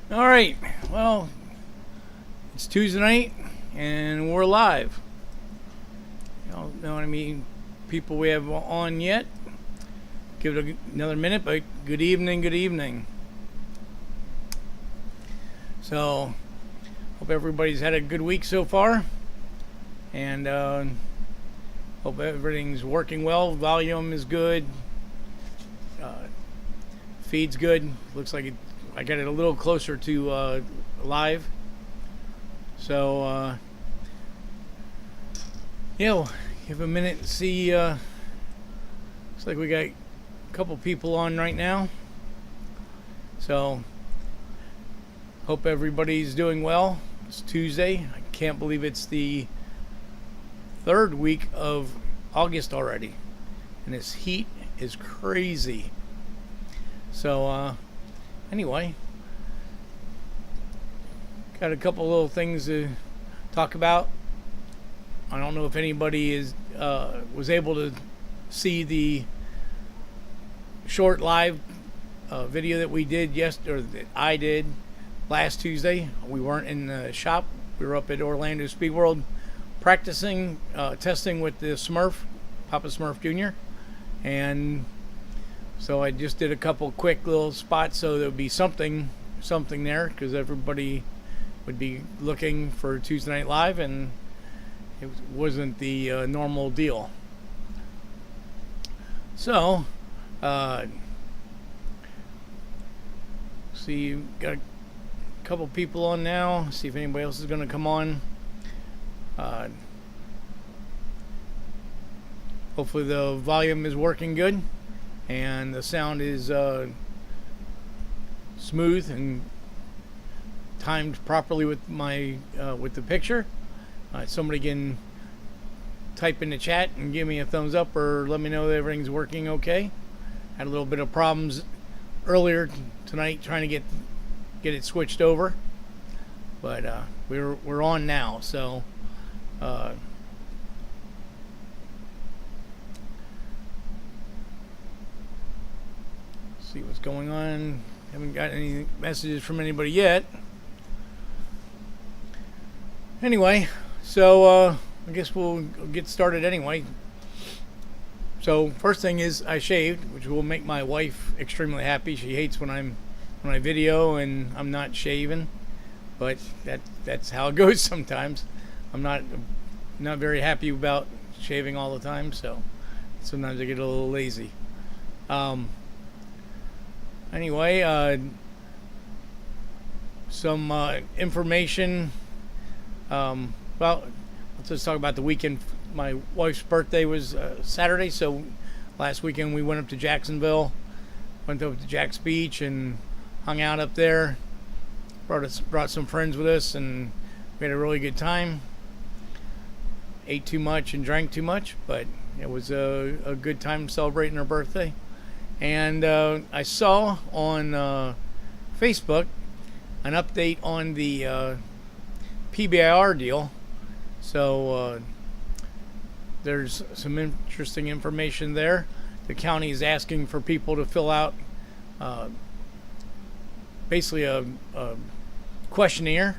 All right. Well, it's Tuesday night and we're live. I don't know how many people we have on yet. Give it another minute, but good evening, good evening. So, hope everybody's had a good week so far. And hope everything's working well. Volume is good. Feed's good. Looks like I got it a little closer to live. So, yeah, we'll give a minute and see. Looks like we got a couple people on right now. So, hope everybody's doing well. It's Tuesday. I can't believe it's the third week of August already. And this heat is crazy. So, anyway, got a couple little things to talk about. I don't know if anybody was able to see the short live video that we did or that I did last Tuesday. We weren't in the shop. We were up at Orlando Speed World practicing, testing with the Smurf, Papa Smurf Jr. And so I just did a couple quick little spots so there would be something there, because everybody would be looking for Tuesday Night Live, and it wasn't the normal deal. So, see, got a couple people on now. See if anybody else is going to come on. Hopefully the volume is working good and the sound is smooth and timed properly with my with the picture. Somebody can type in the chat and give me a thumbs up or let me know that everything's working okay. Had a little bit of problems earlier tonight trying to get it switched over, but we're on now. So see what's going on. Haven't got any messages from anybody yet. Anyway, so I guess we'll get started anyway. So first thing is I shaved, which will make my wife extremely happy. She hates when I video and I'm not shaving, but that's how it goes sometimes. I'm not very happy about shaving all the time, so sometimes I get a little lazy. Anyway, some information. Well, let's just talk about the weekend. My wife's birthday was Saturday, so last weekend we went up to Jacksonville, went up to Jack's Beach and hung out up there. Brought some friends with us, and we had a really good time. Ate too much and drank too much, but it was a good time celebrating her birthday. And I saw on Facebook an update on the PBIR deal. So there's some interesting information there. The county is asking for people to fill out basically a questionnaire.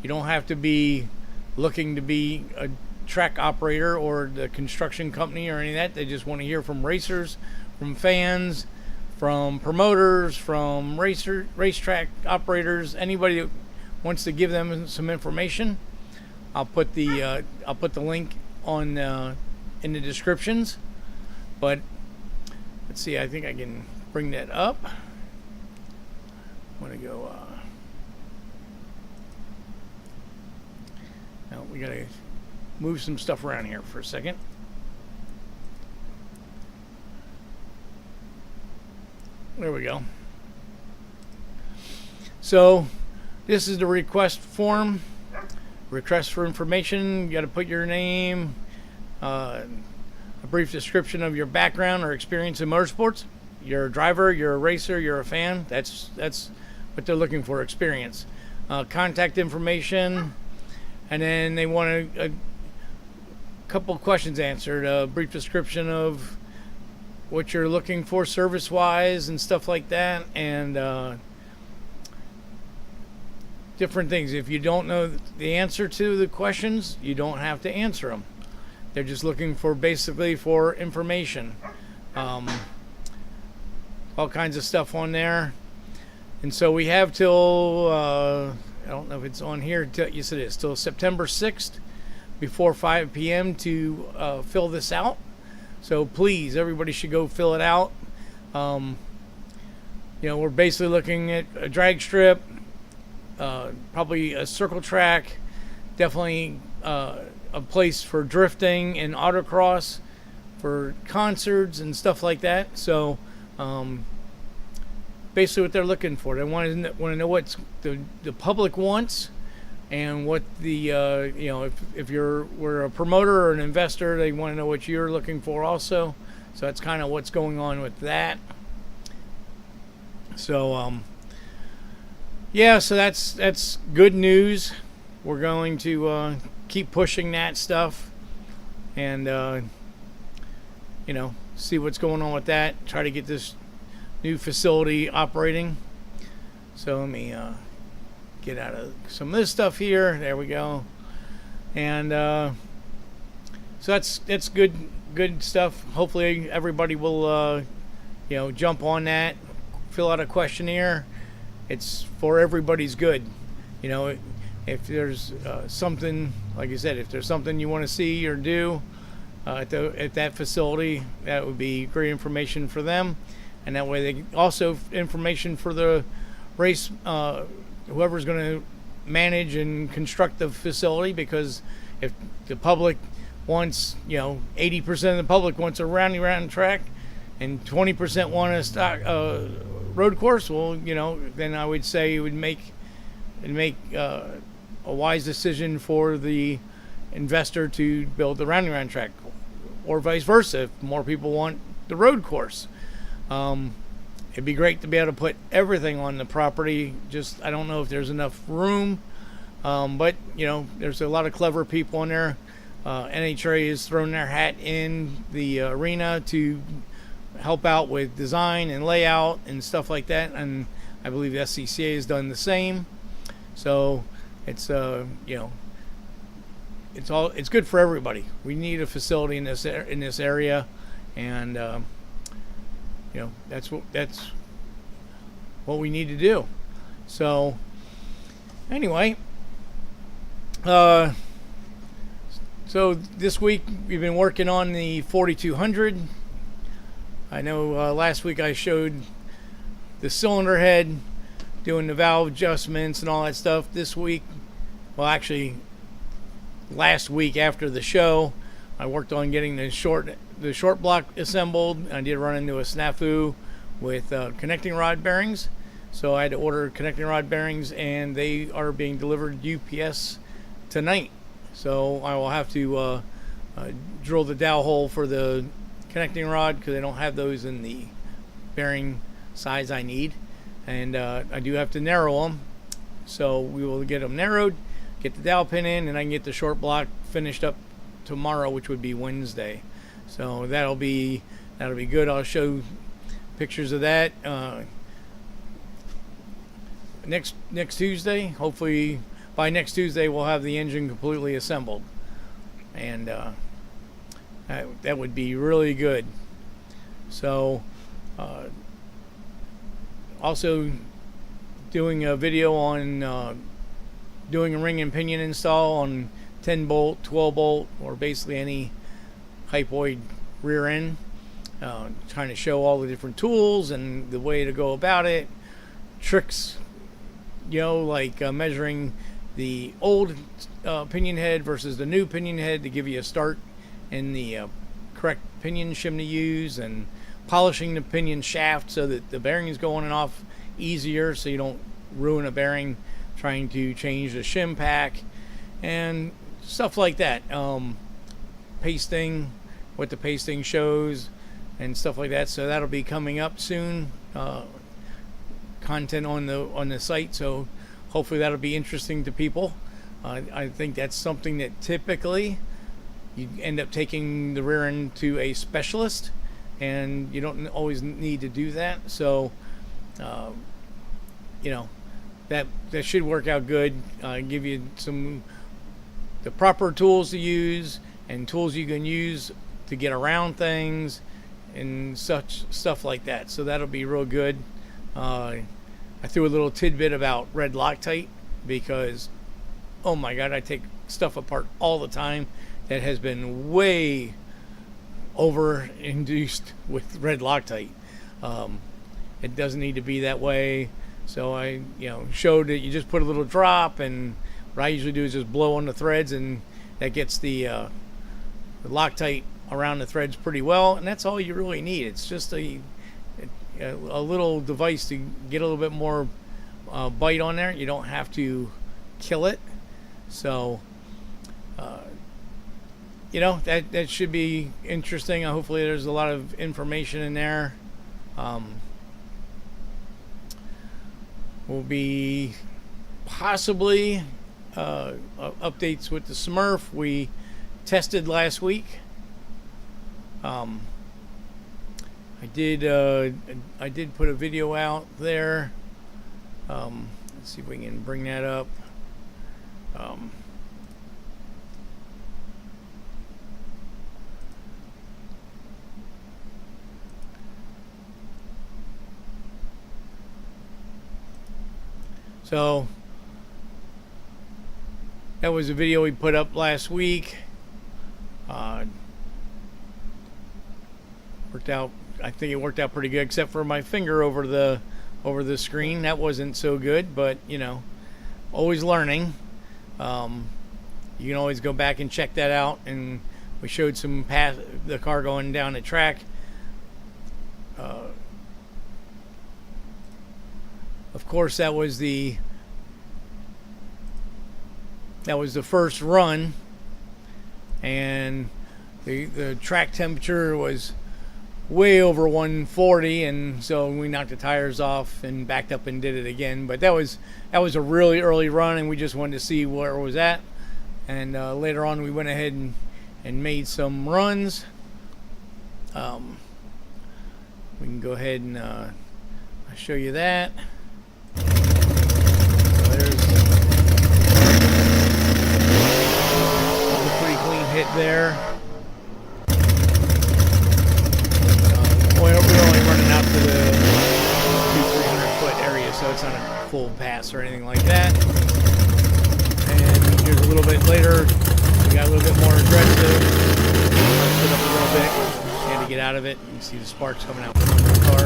You don't have to be looking to be a track operator or the construction company or any of that. They just want to hear from racers, from fans, from promoters, from racetrack operators, anybody that wants to give them some information. I'll put the link on in the descriptions. But let's see, I think I can bring that up. I'm gonna go. Now we gotta move some stuff around here for a second. There we go. So this is the request form. Request for information. You got to put your name, a brief description of your background or experience in motorsports. You're a driver, you're a racer, you're a fan. That's what they're looking for, experience. Contact information, and then they want a couple questions answered. A brief description of what you're looking for service-wise and stuff like that, and different things. If you don't know the answer to the questions, you don't have to answer them. They're just looking for basically for information. All kinds of stuff on there. And so we have till, I don't know if it's on here, yes it is, till September 6th before 5 p.m. to fill this out. So please, everybody should go fill it out. We're basically looking at a drag strip, probably a circle track, definitely a place for drifting and autocross, for concerts and stuff like that. So basically what they're looking for, they want to know what the public wants, and what the if we're a promoter or an investor, they want to know what you're looking for also. So that's kind of what's going on with that. So so that's good news. We're going to keep pushing that stuff, and see what's going on with that. Try to get this new facility operating. So let me get out of some of this stuff here. There we go. And so that's good stuff. Hopefully everybody will jump on that, fill out a questionnaire. It's for everybody's good. If there's something, like I said, if there's something you want to see or do at that facility, that would be great information for them. And that way, they also information for the race, whoever's going to manage and construct the facility. Because if the public wants, 80% of the public wants a round track, and 20% want a stock road course, well, then I would say it would make a wise decision for the investor to build the round track, or vice versa. If more people want the road course. It'd be great to be able to put everything on the property. Just, I don't know if there's enough room, but there's a lot of clever people in there. NHRA has thrown their hat in the arena to help out with design and layout and stuff like that, and I believe the SCCA has done the same. So it's it's good for everybody. We need a facility in this area, and that's what we need to do. So anyway, so this week we've been working on the 4200. I know last week I showed the cylinder head, doing the valve adjustments and all that stuff. This week, well, actually last week after the show, I worked on getting the short block assembled. I did run into a snafu with connecting rod bearings, so I had to order connecting rod bearings, and they are being delivered UPS tonight. So I will have to drill the dowel hole for the connecting rod, because I don't have those in the bearing size I need, and I do have to narrow them. So we will get them narrowed, get the dowel pin in, and I can get the short block finished up tomorrow, which would be Wednesday. So that'll be good. I'll show pictures of that next Tuesday. Hopefully by next Tuesday we'll have the engine completely assembled, and that would be really good. So also doing a video on doing a ring and pinion install on 10 bolt, 12 bolt, or basically any hypoid rear end. Trying to show all the different tools and the way to go about it. Tricks, like measuring the old pinion head versus the new pinion head to give you a start in the correct pinion shim to use, and polishing the pinion shaft so that the bearing is going off easier, so you don't ruin a bearing trying to change the shim pack and stuff like that. Pasting, what the pasting shows and stuff like that. So that'll be coming up soon. Content on the site. So hopefully that'll be interesting to people. I think that's something that typically you end up taking the rear end to a specialist, and you don't always need to do that. So that should work out good. Give you the proper tools to use and tools you can use to get around things and such stuff like that. So that'll be real good. I threw a little tidbit about red Loctite because, oh my God, I take stuff apart all the time that has been way over induced with red Loctite. It doesn't need to be that way. So I, showed that you just put a little drop, and what I usually do is just blow on the threads, and that gets the Loctite around the threads pretty well, and that's all you really need. It's just a little device to get a little bit more bite on there. You don't have to kill it. So that should be interesting. Hopefully there's a lot of information in there. Will be possibly updates with the Smurf. We tested last week. I did put a video out there. Let's see if we can bring that up. So that was a video we put up last week. Worked out. I think it worked out pretty good, except for my finger over the screen. That wasn't so good, but always learning. You can always go back and check that out. And we showed the car going down the track. Of course, that was the first run, and the track temperature was way over 140, and so we knocked the tires off and backed up and did it again. But that was a really early run, and we just wanted to see where it was at. And later on, we went ahead and made some runs. We can go ahead and I'll show you that. So there's a pretty clean hit there. We're only running out to the 200-300 foot area, so it's not a full pass or anything like that. And here's a little bit later, we got a little bit more aggressive. Punched it up a little bit. Had to get out of it. You can see the sparks coming out from under the car.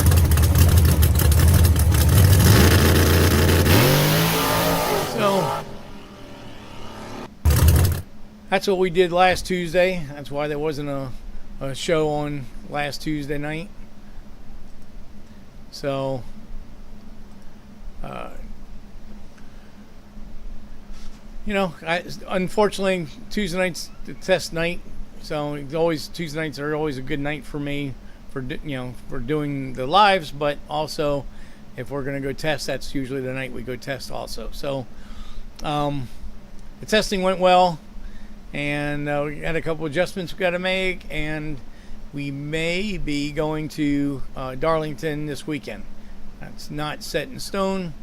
So that's what we did last Tuesday. That's why there wasn't a show on last Tuesday night. So unfortunately Tuesday night's the test night, so Tuesday nights are always a good night for me for doing the lives, but also if we're going to go test, that's usually the night we go test also. So the testing went well, and we had a couple adjustments we got to make, and we may be going to Darlington this weekend. That's not set in stone.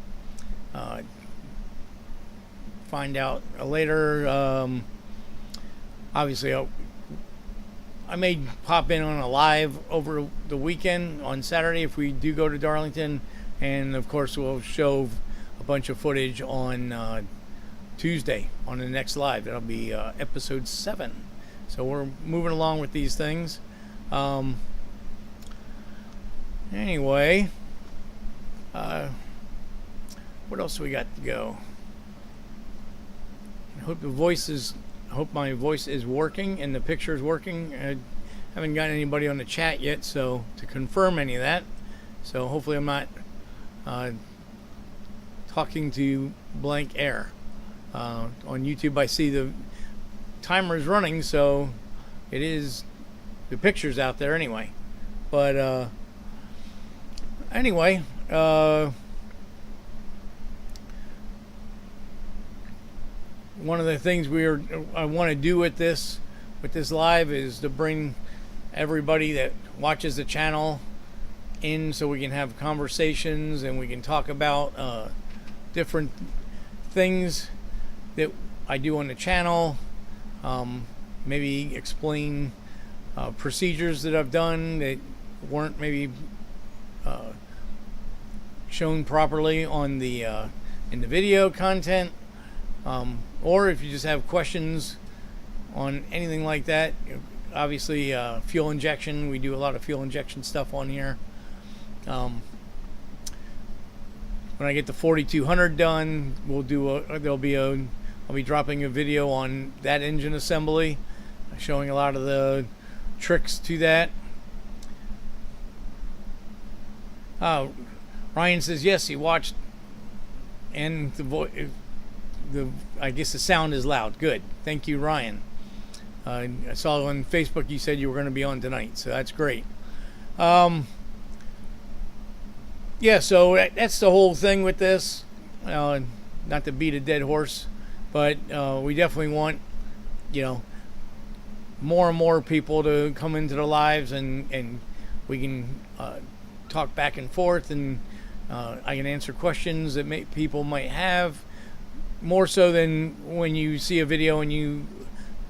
Find out later. Obviously, I may pop in on a live over the weekend on Saturday if we do go to Darlington, and of course we'll show a bunch of footage on Tuesday on the next live. That'll be episode 7. So we're moving along with these things. Anyway, what else we got to go? I hope my voice is working and the picture is working. I haven't gotten anybody on the chat yet, so to confirm any of that. So hopefully I'm not talking to blank air. On YouTube, I see the timer is running, so it is. The picture's out there anyway. But anyway, one of the things I want to do with this live is to bring everybody that watches the channel in, so we can have conversations and we can talk about different things that I do on the channel. Maybe explain procedures that I've done that weren't maybe shown properly on the in the video content, or if you just have questions on anything like that. Obviously, fuel injection, we do a lot of fuel injection stuff on here. When I get the 4200 done, I'll be dropping a video on that engine assembly, showing a lot of the tricks to that. Ryan says yes, he watched, and I guess the sound is loud. Good, thank you, Ryan. I saw on Facebook you said you were going to be on tonight, so that's great. Yeah, so that's the whole thing with this. Not to beat a dead horse, but we definitely want, more and more people to come into the lives, and we can talk back and forth, and I can answer questions that people might have, more so than when you see a video and you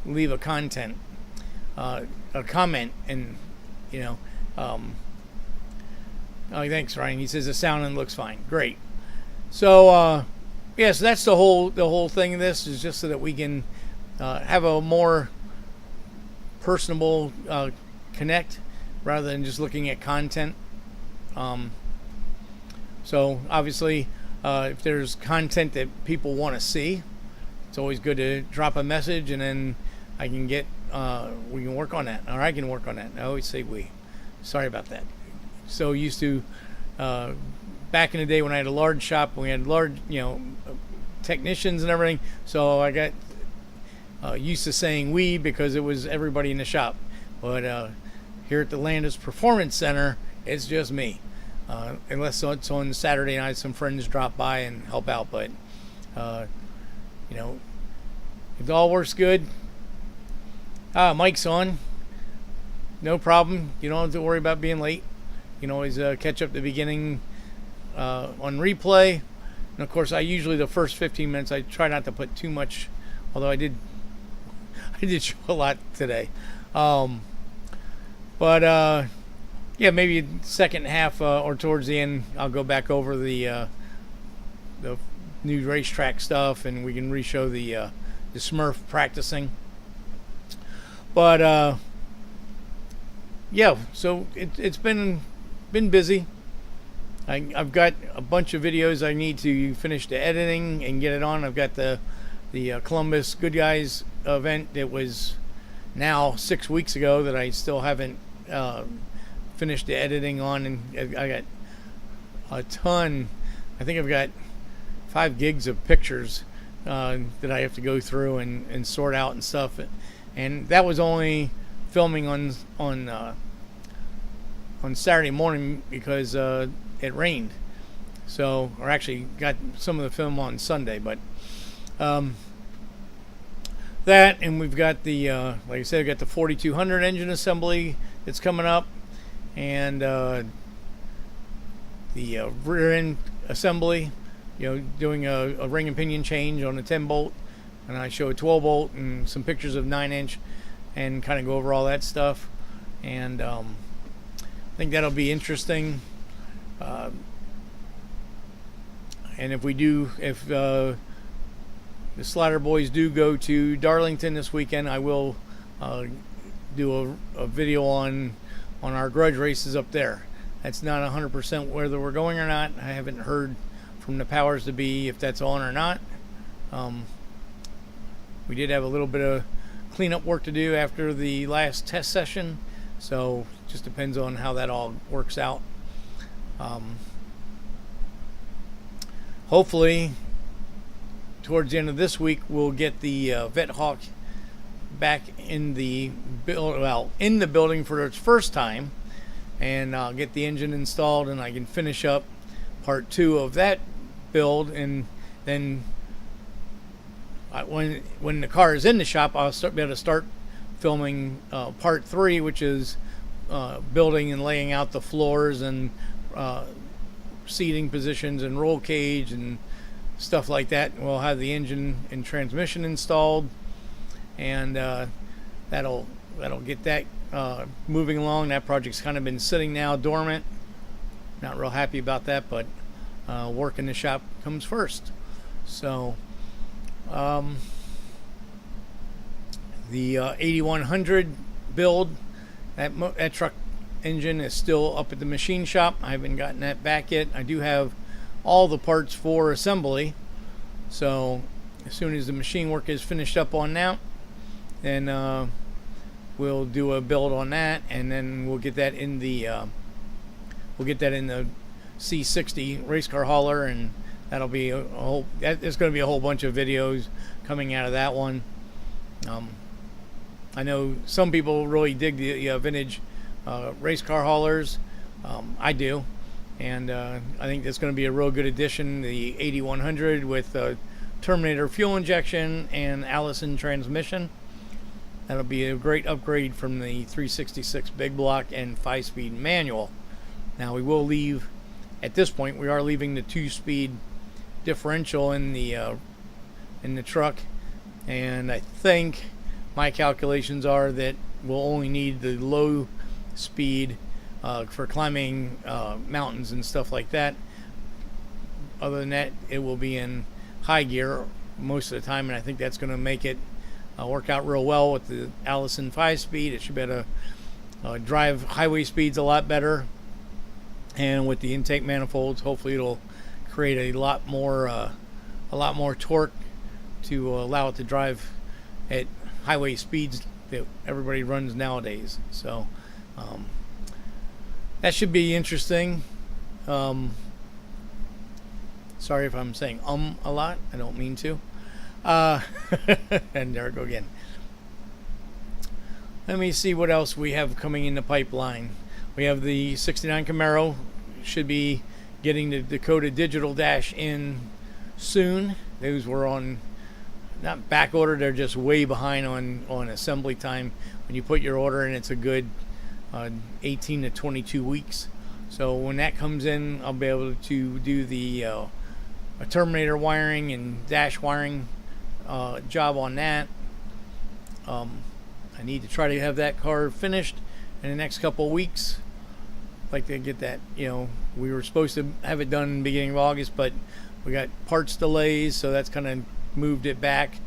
leave a comment, and oh, thanks, Ryan. He says the sound looks fine. Great. So yeah, so that's the whole thing of this, is just so that we can have a more personable connect rather than just looking at content. So obviously, if there's content that people want to see, it's always good to drop a message, and then I can we can work on that, or I can work on that. I always say we. Sorry about that. So used to, back in the day when I had a large shop, we had large, technicians and everything. So I got used to saying we because it was everybody in the shop. But here at the Landis Performance Center, it's just me. Unless it's on Saturday night, some friends drop by and help out. But if it all works good. Mike's on. No problem. You don't have to worry about being late. You can always catch up the beginning on replay. And of course, I usually the first 15 minutes I try not to put too much, although I did show a lot today. But yeah, maybe second half or towards the end, I'll go back over the new racetrack stuff, and we can re-show the Smurf practicing. But yeah, so it's been busy. I've got a bunch of videos I need to finish the editing and get it on. I've got the Columbus Good Guys event that was now 6 weeks ago that I still haven't finished the editing on, and I got a ton. I think I've got 5 gigs of pictures that I have to go through and sort out and stuff. And that was only filming on Saturday morning because it rained. So, or actually got some of the film on Sunday, but that, and we've got the like I said, I've got the 4200 engine assembly that's coming up, and the rear end assembly, doing a ring and pinion change on a 10 bolt, and I show a 12 bolt and some pictures of 9-inch and kind of go over all that stuff. And I think that'll be interesting. And if the Slider Boys do go to Darlington this weekend, I will do a video on our grudge races up there. That's not 100% whether we're going or not. I haven't heard from the powers to be if that's on or not. We did have a little bit of cleanup work to do after the last test session, so just depends on how that all works out. Hopefully towards the end of this week we'll get the Vet Hawk back in the building for its first time, and I'll get the engine installed, and I can finish up part 2 of that build, and then when the car is in the shop, I'll be able to start filming part 3, which is building and laying out the floors and seating positions and roll cage and stuff like that. We'll have the engine and transmission installed, and that'll get that moving along. That project's kind of been sitting now dormant. Not real happy about that, but work in the shop comes first. So the 8100 build, that truck engine is still up at the machine shop. I haven't gotten that back yet. I do have all the parts for assembly, so as soon as the machine work is finished up on that, then we'll do a build on that, and then we'll get that in the C60 race car hauler, and that'll be there's going to be a whole bunch of videos coming out of that one. I know some people really dig the vintage race car haulers. I do, and I think that's going to be a real good addition. The 8100 with Terminator fuel injection and Allison transmission. That'll be a great upgrade from the 366 big block and 5-speed manual. Now we will leave, at this point, we are leaving the 2-speed differential in the truck, and I think my calculations are that we'll only need the low speed for climbing mountains and stuff like that. Other than that, it will be in high gear most of the time, and I think that's going to make it work out real well with the Allison 5-speed. It should be able to drive highway speeds a lot better, and with the intake manifolds, hopefully it'll create a lot more torque to allow it to drive at highway speeds that everybody runs nowadays. So that should be interesting. Sorry if I'm saying a lot. I don't mean to. And there I go again. Let me see what else we have coming in the pipeline. We have the 69 Camaro. Should be getting the Dakota Digital Dash in soon. Those were on, not back order, they're just way behind on assembly time. When you put your order in, it's a good 18 to 22 weeks. So when that comes in, I'll be able to do the a Terminator wiring and dash wiring job on that. I need to try to have that car finished in the next couple of weeks. I'd like to get that, we were supposed to have it done in the beginning of August, but we got parts delays, so that's kind of moved it back.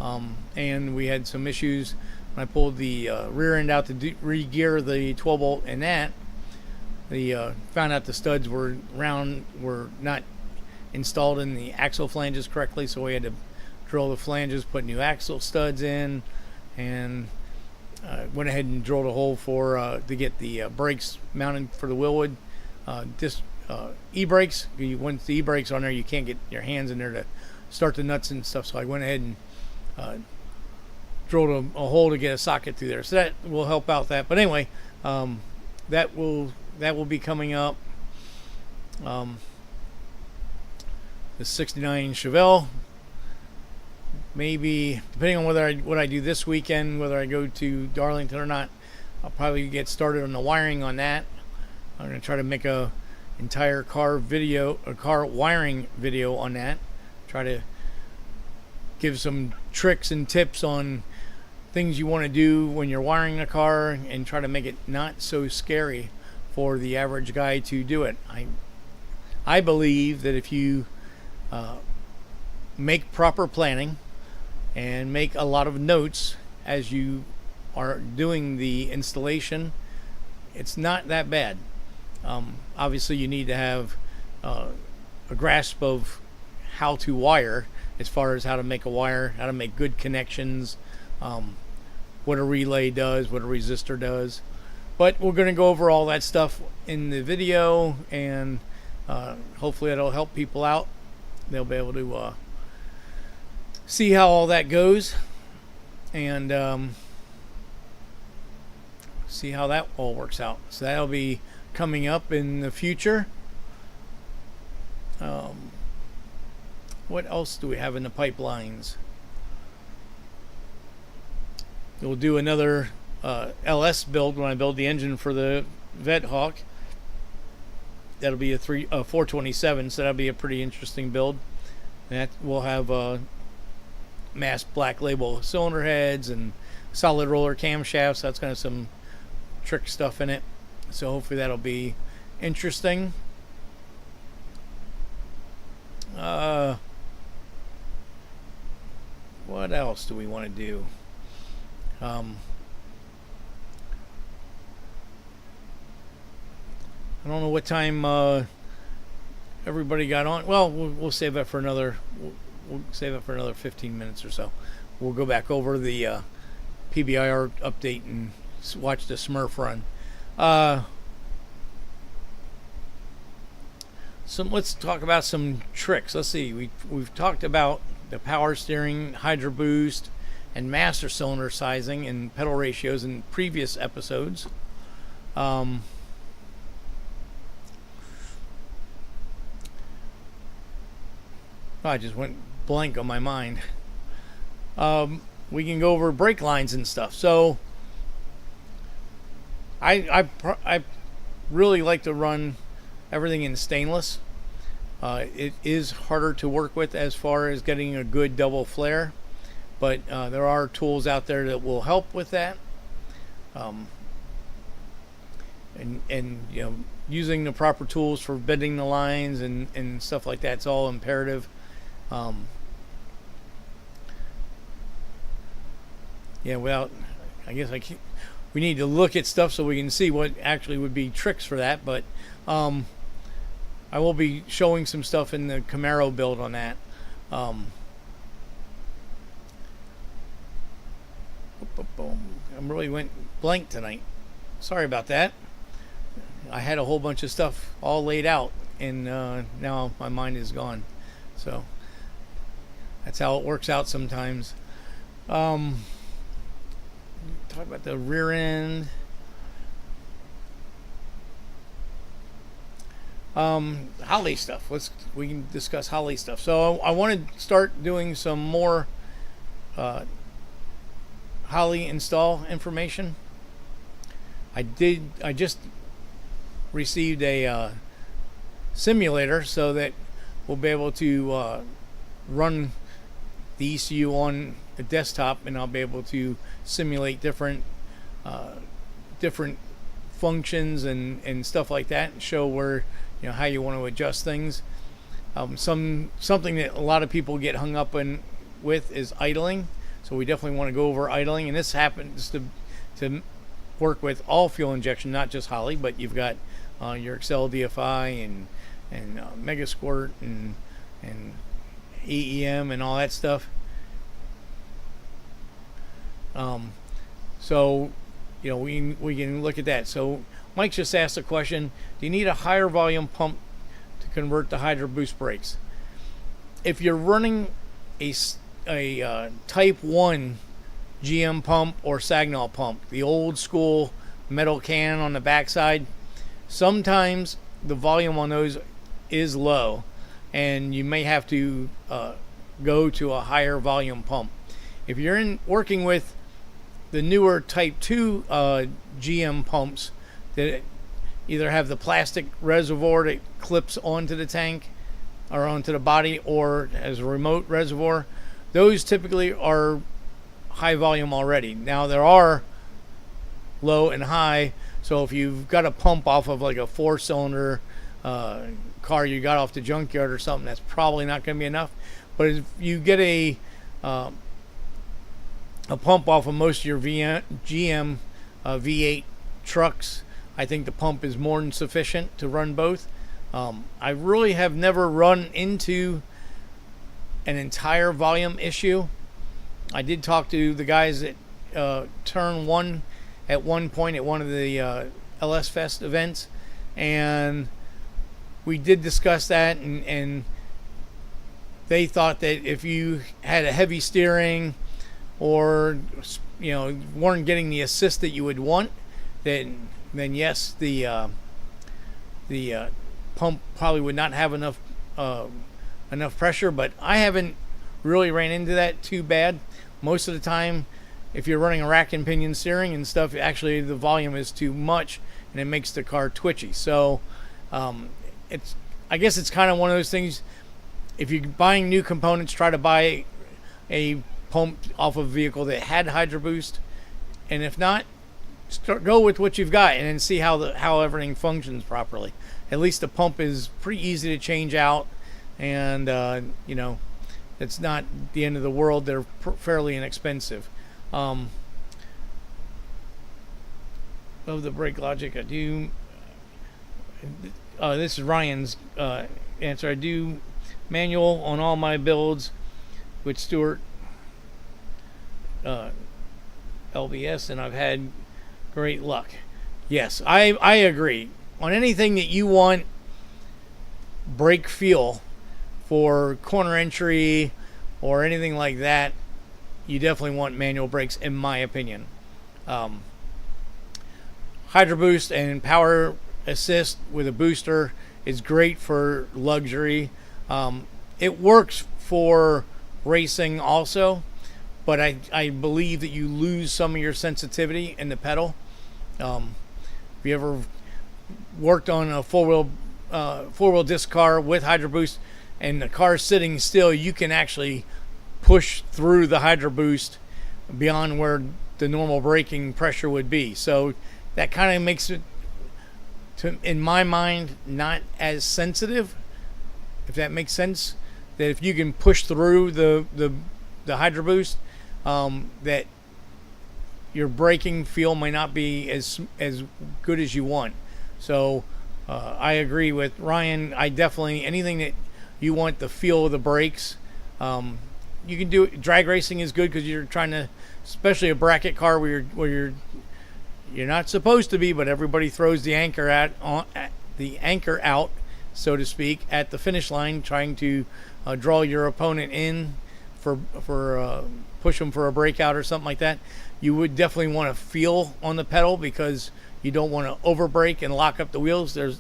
And we had some issues when I pulled the rear end out to re-gear the 12 bolt and that. Found out the studs were not installed in the axle flanges correctly, so we had to drill the flanges, put new axle studs in, and went ahead and drilled a hole for to get the brakes mounted for the Willwood e-brakes. Once the e-brakes on there, you can't get your hands in there to start the nuts and stuff, so I went ahead and drilled a hole to get a socket through there, so that will help out that. But anyway, that will be coming up. The 69 Chevelle, maybe depending on what I do this weekend, whether I go to Darlington or not, I'll probably get started on the wiring on that. I'm going to try to make a entire car wiring video on that. Try to give some tricks and tips on things you want to do when you're wiring a car, and try to make it not so scary for the average guy to do it. I believe that if you make proper planning and make a lot of notes as you are doing the installation, it's not that bad. Obviously you need to have a grasp of how to wire, as far as how to make a wire, how to make good connections, what a relay does, what a resistor does. But we're going to go over all that stuff in the video, and hopefully it'll help people out. They'll be able to see how all that goes, and see how that all works out. So that'll be coming up in the future. What else do we have in the pipelines? We'll do another LS build when I build the engine for the Vet Hawk. That'll be a 427, so that'll be a pretty interesting build. That will have masked black label cylinder heads and solid roller camshafts. That's kind of some trick stuff in it. So hopefully that'll be interesting. What else do we want to do? I don't know what time everybody got on. Well, we'll save that for another. We'll save it for another 15 minutes or so. We'll go back over the PBIR update and watch the Smurf run. Let's talk about some tricks. Let's see. We've talked about the power steering, hydro boost, and master cylinder sizing and pedal ratios in previous episodes. I just went blank on my mind. We can go over brake lines and stuff. So I really like to run everything in stainless. It is harder to work with as far as getting a good double flare, but there are tools out there that will help with that. And you know, using the proper tools for bending the lines and stuff like that's all imperative. Yeah, well, I guess we need to look at stuff so we can see what actually would be tricks for that, but I will be showing some stuff in the Camaro build on that. I really went blank tonight. Sorry about that. I had a whole bunch of stuff all laid out, and now my mind is gone. So that's how it works out sometimes. Talk about the rear end. Holly stuff. We can discuss Holly stuff. So I want to start doing some more Holly install information. I just received a simulator so that we'll be able to run the ECU on the desktop, and I'll be able to simulate different functions and stuff like that, and show where, you know, how you want to adjust things. Something that a lot of people get hung up with is idling. So we definitely want to go over idling, and this happens to work with all fuel injection, not just Holly, but you've got your Excel DFI and Megasquirt and AEM and all that stuff. So, you know, we can look at that. So Mike just asked a question: do you need a higher volume pump to convert to hydro boost brakes? If you're running a Type 1 GM pump or Sagnol pump, the old school metal can on the backside, sometimes the volume on those is low, and you may have to go to a higher volume pump. If you're working with the newer Type 2 GM pumps that either have the plastic reservoir that clips onto the tank or onto the body, or as a remote reservoir, those typically are high volume already. Now there are low and high, so if you've got a pump off of like a 4-cylinder car you got off the junkyard or something, that's probably not going to be enough. But if you get a pump off of most of your GM V8 trucks, I think the pump is more than sufficient to run both. I really have never run into an entire volume issue. I did talk to the guys at Turn 1 at one point at one of the LS Fest events, and we did discuss that, and they thought that if you had a heavy steering or, you know, weren't getting the assist that you would want, then yes, the pump probably would not have enough pressure. But I haven't really ran into that too bad. Most of the time, if you're running a rack and pinion steering and stuff, actually the volume is too much and it makes the car twitchy. So I guess it's kind of one of those things. if you're buying new components, try to buy a pump off of a vehicle that had Hydro Boost, and if not, go with what you've got and then see how everything functions properly. At least the pump is pretty easy to change out, and it's not the end of the world. They're fairly inexpensive. Of the brake logic, I do. This is Ryan's answer. I do manual on all my builds with Stewart LBS, and I've had great luck. Yes, I agree. On anything that you want brake feel for corner entry or anything like that, you definitely want manual brakes, in my opinion. Hydro Boost and Power Assist with a booster is great for luxury. It works for racing also, but I believe that you lose some of your sensitivity in the pedal. If you ever worked on a four-wheel disc car with Hydro Boost and the car's sitting still, you can actually push through the Hydro Boost beyond where the normal braking pressure would be. So that kind of makes it, in my mind, not as sensitive, if that makes sense. That if you can push through the Hydro Boost, that your braking feel may not be as good as you want. So I agree with Ryan. I definitely, anything that you want the feel of the brakes, you can do it. Drag racing is good because you're trying to, especially a bracket car where you're not supposed to be, but everybody throws the anchor out, so to speak, at the finish line, trying to draw your opponent in for push them for a breakout or something like that. You would definitely want to feel on the pedal because you don't want to over brake and lock up the wheels. That's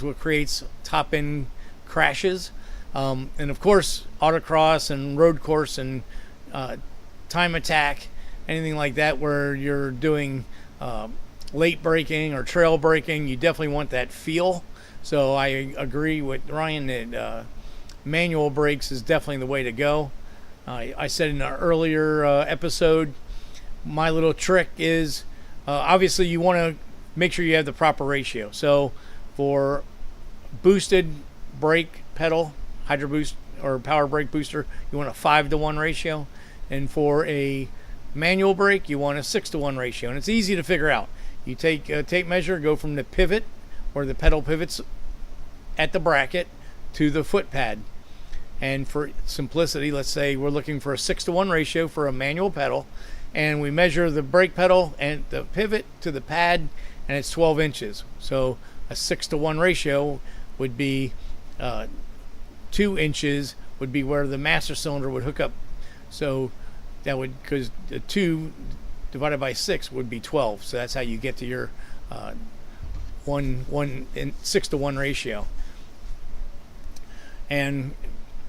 what creates top end crashes. And of course, autocross and road course and time attack, anything like that where you're doing late braking or trail braking, you definitely want that feel. So I agree with Ryan that manual brakes is definitely the way to go. I said in an earlier episode, my little trick is obviously you want to make sure you have the proper ratio. So for boosted brake pedal, Hydro Boost or Power Brake Booster, you want a 5-to-1 ratio. And for a manual brake, you want a 6-to-1 ratio. And it's easy to figure out. You take a tape measure, go from the pivot, where the pedal pivots at the bracket, to the foot pad. And for simplicity, let's say we're looking for a 6-to-1 ratio for a manual pedal, and we measure the brake pedal and the pivot to the pad, and it's 12 inches. So a 6-to-1 ratio would be 2 inches would be where the master cylinder would hook up. So that would, because the 2 divided by 6 would be 12. So that's how you get to your 6-to-1 ratio. And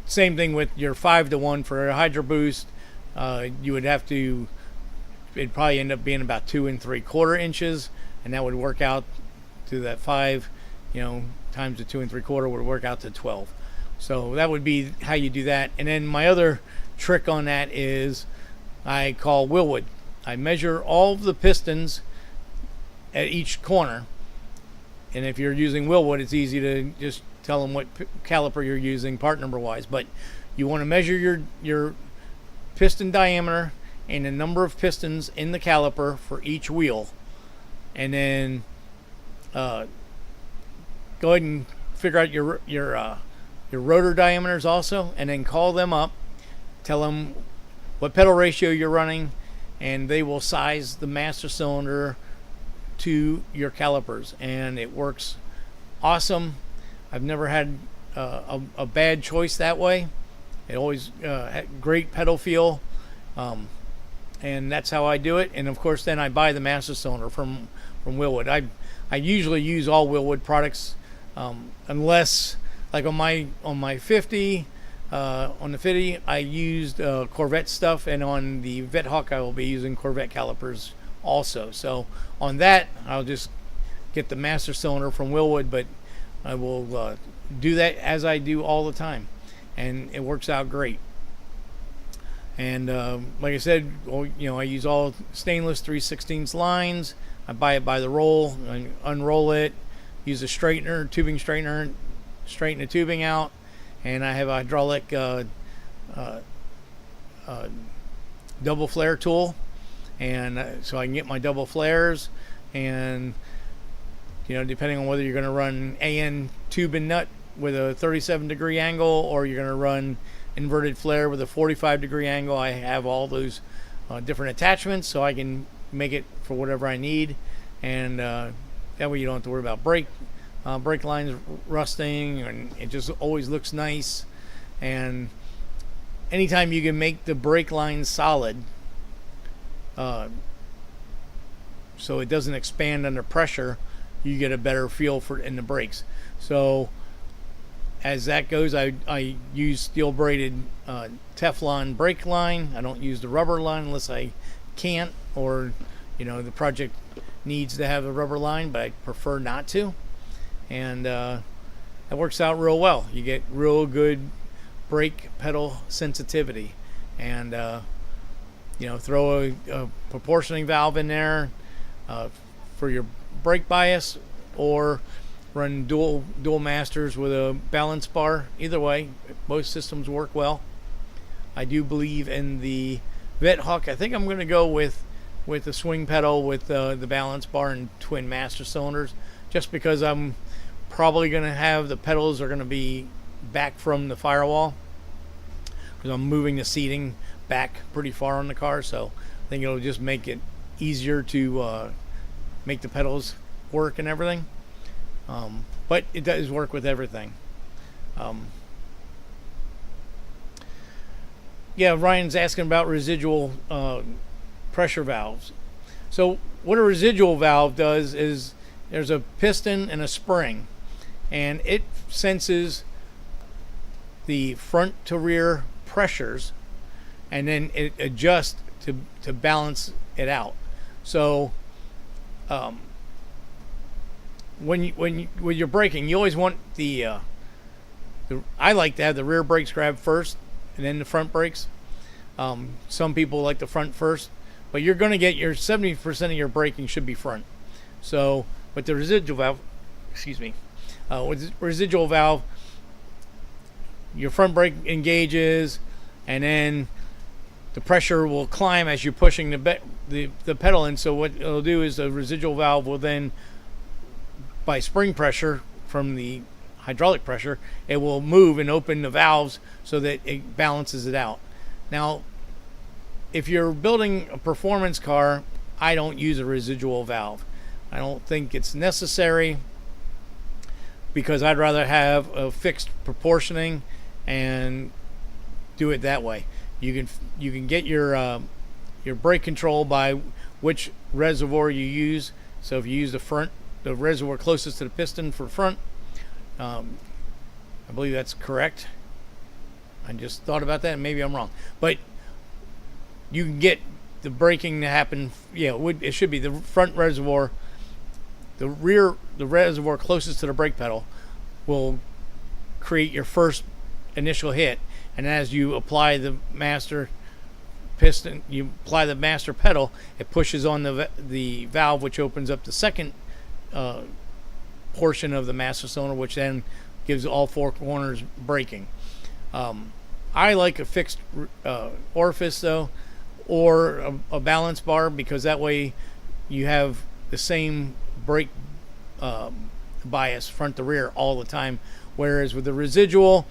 same thing with your 5-to-1 for a Hydro Boost. You would have to, it'd probably end up being about 2 3/4 inches, and that would work out to that 5, times the 2 3/4 would work out to 12. So that would be how you do that. And then my other trick on that is I call Willwood. I measure all of the pistons at each corner, and if you're using Willwood, it's easy to just tell them what caliper you're using part number wise. But you want to measure your piston diameter and the number of pistons in the caliper for each wheel, and then go ahead and figure out your rotor diameters also, and then call them up, tell them what pedal ratio you're running, and they will size the master cylinder to your calipers, and it works awesome. I've never had a bad choice that way. It always had great pedal feel, and that's how I do it. And of course, then I buy the master cylinder from Willwood. I usually use all Willwood products, unless like on my 50. On the 50, I used Corvette stuff, and on the Vethawk, I will be using Corvette calipers also. So on that, I'll just get the master cylinder from Willwood, but I will do that as I do all the time. and it works out great. And like I said, I use all stainless 3/16 lines. I buy it by the roll, I unroll it, use a straightener, tubing straightener, straighten the tubing out, and I have a hydraulic double flare tool, and so I can get my double flares. And depending on whether you're going to run AN tube and nut with a 37-degree angle, or you're going to run inverted flare with a 45-degree angle, I have all those different attachments, so I can make it for whatever I need. And that way you don't have to worry about brake lines rusting, and it just always looks nice. And anytime you can make the brake line solid, so it doesn't expand under pressure, you get a better feel for in the brakes. So as that goes, I use steel braided Teflon brake line. I don't use the rubber line unless I can't, or the project needs to have a rubber line, but I prefer not to. And that works out real well. You get real good brake pedal sensitivity. And throw a proportioning valve in there for your brake bias, or run dual masters with a balance bar. Either way, both systems work well. I do believe in the Vethawk. I think I'm going to go with the swing pedal with the balance bar and twin master cylinders, just because I'm probably going to have the pedals are going to be back from the firewall, because I'm moving the seating back pretty far on the car. So I think it'll just make it easier to make the pedals work and everything. But it does work with everything. Yeah, Ryan's asking about residual pressure valves. So what a residual valve does is there's a piston and a spring, and it senses the front to rear pressures, and then it adjusts to balance it out. So when you're braking, you always want the I like to have the rear brakes grab first and then the front brakes. Some people like the front first, but you're going to get your 70% of your braking should be front. So with the residual valve, with residual valve, your front brake engages, and then the pressure will climb as you're pushing the pedal in. So what it'll do is the residual valve will then, by spring pressure from the hydraulic pressure, it will move and open the valves so that it balances it out. Now, if you're building a performance car, I don't use a residual valve. I don't think it's necessary, because I'd rather have a fixed proportioning and do it that way. You can get your brake control by which reservoir you use. So if you use the reservoir closest to the piston for front, I believe that's correct. I just thought about that, and maybe I'm wrong, but you can get the braking to happen. Yeah, it should be the front reservoir. The reservoir closest to the brake pedal will create your first initial hit, and as you apply the master piston, you apply the master pedal, it pushes on the valve, which opens up the second portion of the master cylinder, which then gives all four corners braking. I like a fixed orifice though, or a balance bar, because that way you have the same brake bias front to rear all the time. Whereas with the residual,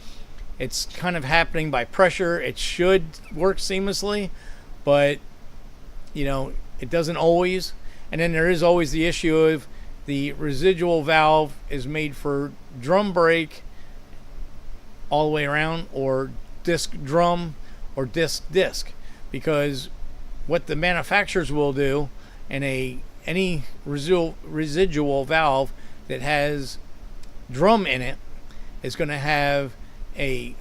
it's kind of happening by pressure. It should work seamlessly, but it doesn't always. And then there is always the issue of the residual valve is made for drum brake all the way around, or disc drum, or disc, because what the manufacturers will do in any residual valve that has drum in it is going to have a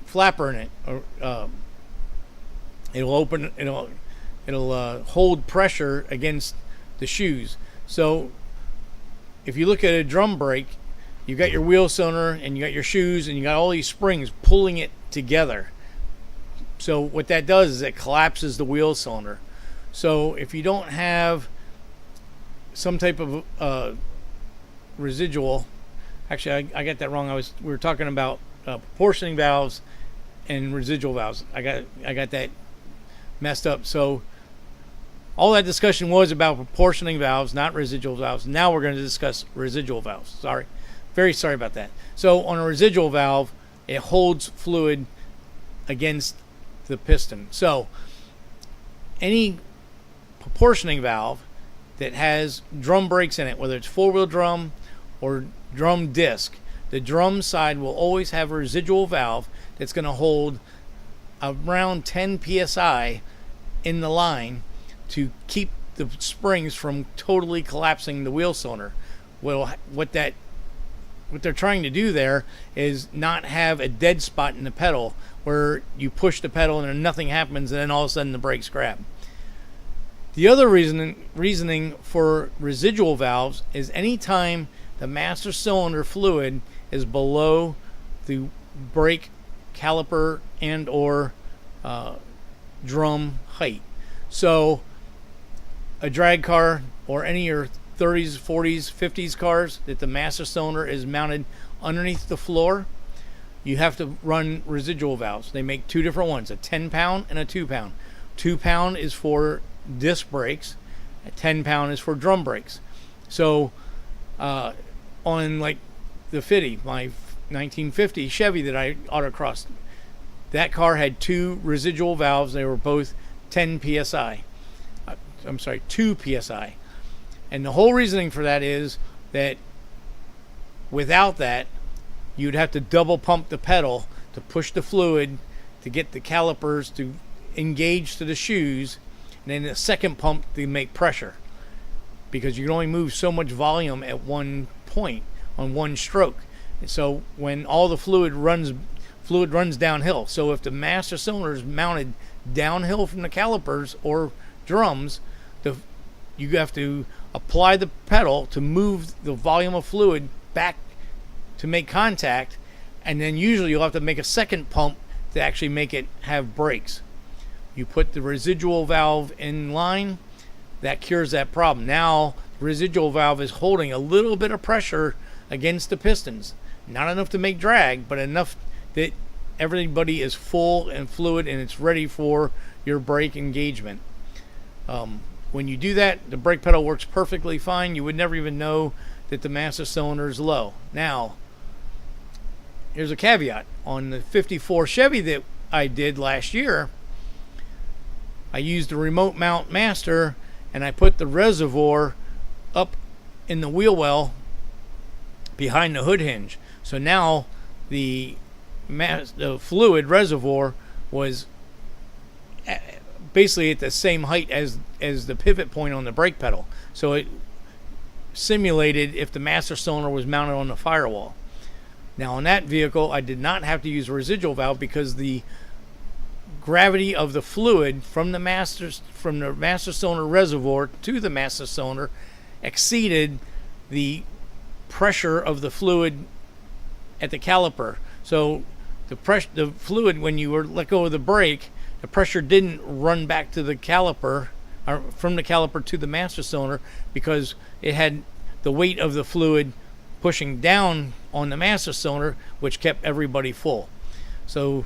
flapper in it, or it'll hold pressure against the shoes. So if you look at a drum brake, you got your wheel cylinder and you got your shoes and you got all these springs pulling it together. So what that does is it collapses the wheel cylinder. So if you don't have some type of residual, actually I got that wrong. We were talking about proportioning valves and residual valves. I got that messed up. So all that discussion was about proportioning valves, not residual valves. Now we're going to discuss residual valves. Very sorry about that. So on a residual valve, it holds fluid against the piston. So any proportioning valve that has drum brakes in it, whether it's four-wheel drum or drum disc, the drum side will always have a residual valve that's going to hold around 10 psi in the line to keep the springs from totally collapsing the wheel cylinder. Well, what they're trying to do there is not have a dead spot in the pedal where you push the pedal and nothing happens and then all of a sudden the brakes grab. The other reasoning for residual valves is anytime the master cylinder fluid is below the brake caliper and or drum height. So a drag car or any of your 30s, 40s, 50s cars that the master cylinder is mounted underneath the floor, you have to run residual valves. They make two different ones, a 10-pound and a 2-pound. 2-pound is for disc brakes, a 10-pound is for drum brakes. So on like the 50, my 1950 Chevy that I autocrossed, that car had two residual valves. They were both 10 psi. 2 psi. And the whole reasoning for that is that without that, you'd have to double pump the pedal to push the fluid to get the calipers to engage to the shoes, and then the second pump to make pressure, because you can only move so much volume at one point on one stroke. So when all the fluid runs downhill. So if the master cylinder is mounted downhill from the calipers or drums, you have to apply the pedal to move the volume of fluid back to make contact, and then usually you'll have to make a second pump to actually make it have brakes. You put the residual valve in line, that cures that problem. Now the residual valve is holding a little bit of pressure against the pistons, not enough to make drag, but enough that everybody is full and fluid and it's ready for your brake engagement. When you do that, the brake pedal works perfectly fine. You would never even know that the master cylinder is low. Now, here's a caveat. On the 54 Chevy that I did last year, I used a remote mount master and I put the reservoir up in the wheel well behind the hood hinge. So now the fluid reservoir was basically at the same height as the pivot point on the brake pedal. So it simulated if the master cylinder was mounted on the firewall. Now on that vehicle, I did not have to use a residual valve because the gravity of the fluid from the master cylinder reservoir to the master cylinder exceeded the pressure of the fluid at the caliper. So the fluid, when you were let go of the brake, the pressure didn't run back to the caliper, or from the caliper to the master cylinder, because it had the weight of the fluid pushing down on the master cylinder, which kept everybody full. So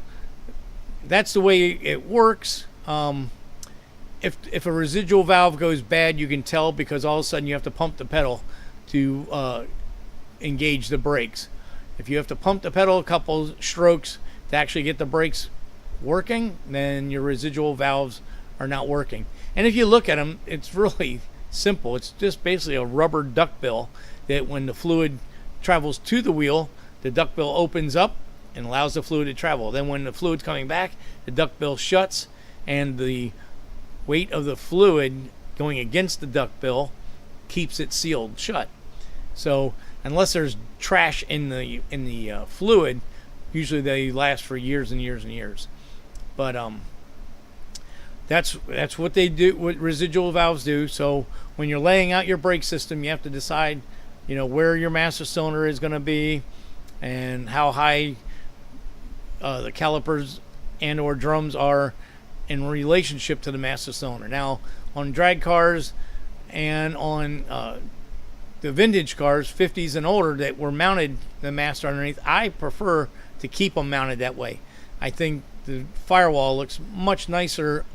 that's the way it works. If a residual valve goes bad, you can tell because all of a sudden you have to pump the pedal to engage the brakes. If you have to pump the pedal a couple strokes to actually get the brakes working, then your residual valves are not working. And if you look at them, it's really simple. It's just basically a rubber duckbill that when the fluid travels to the wheel, the duckbill opens up and allows the fluid to travel. Then when the fluid's coming back, the duckbill shuts and the weight of the fluid going against the duckbill keeps it sealed shut. So unless there's trash in the fluid, usually they last for years and years and years. But that's what they do, what residual valves do. So when you're laying out your brake system, you have to decide where your master cylinder is going to be and how high the calipers and or drums are in relationship to the master cylinder. Now, on drag cars and on the vintage cars, 50s and older, that were mounted the master underneath, I prefer to keep them mounted that way. I think the firewall looks much nicer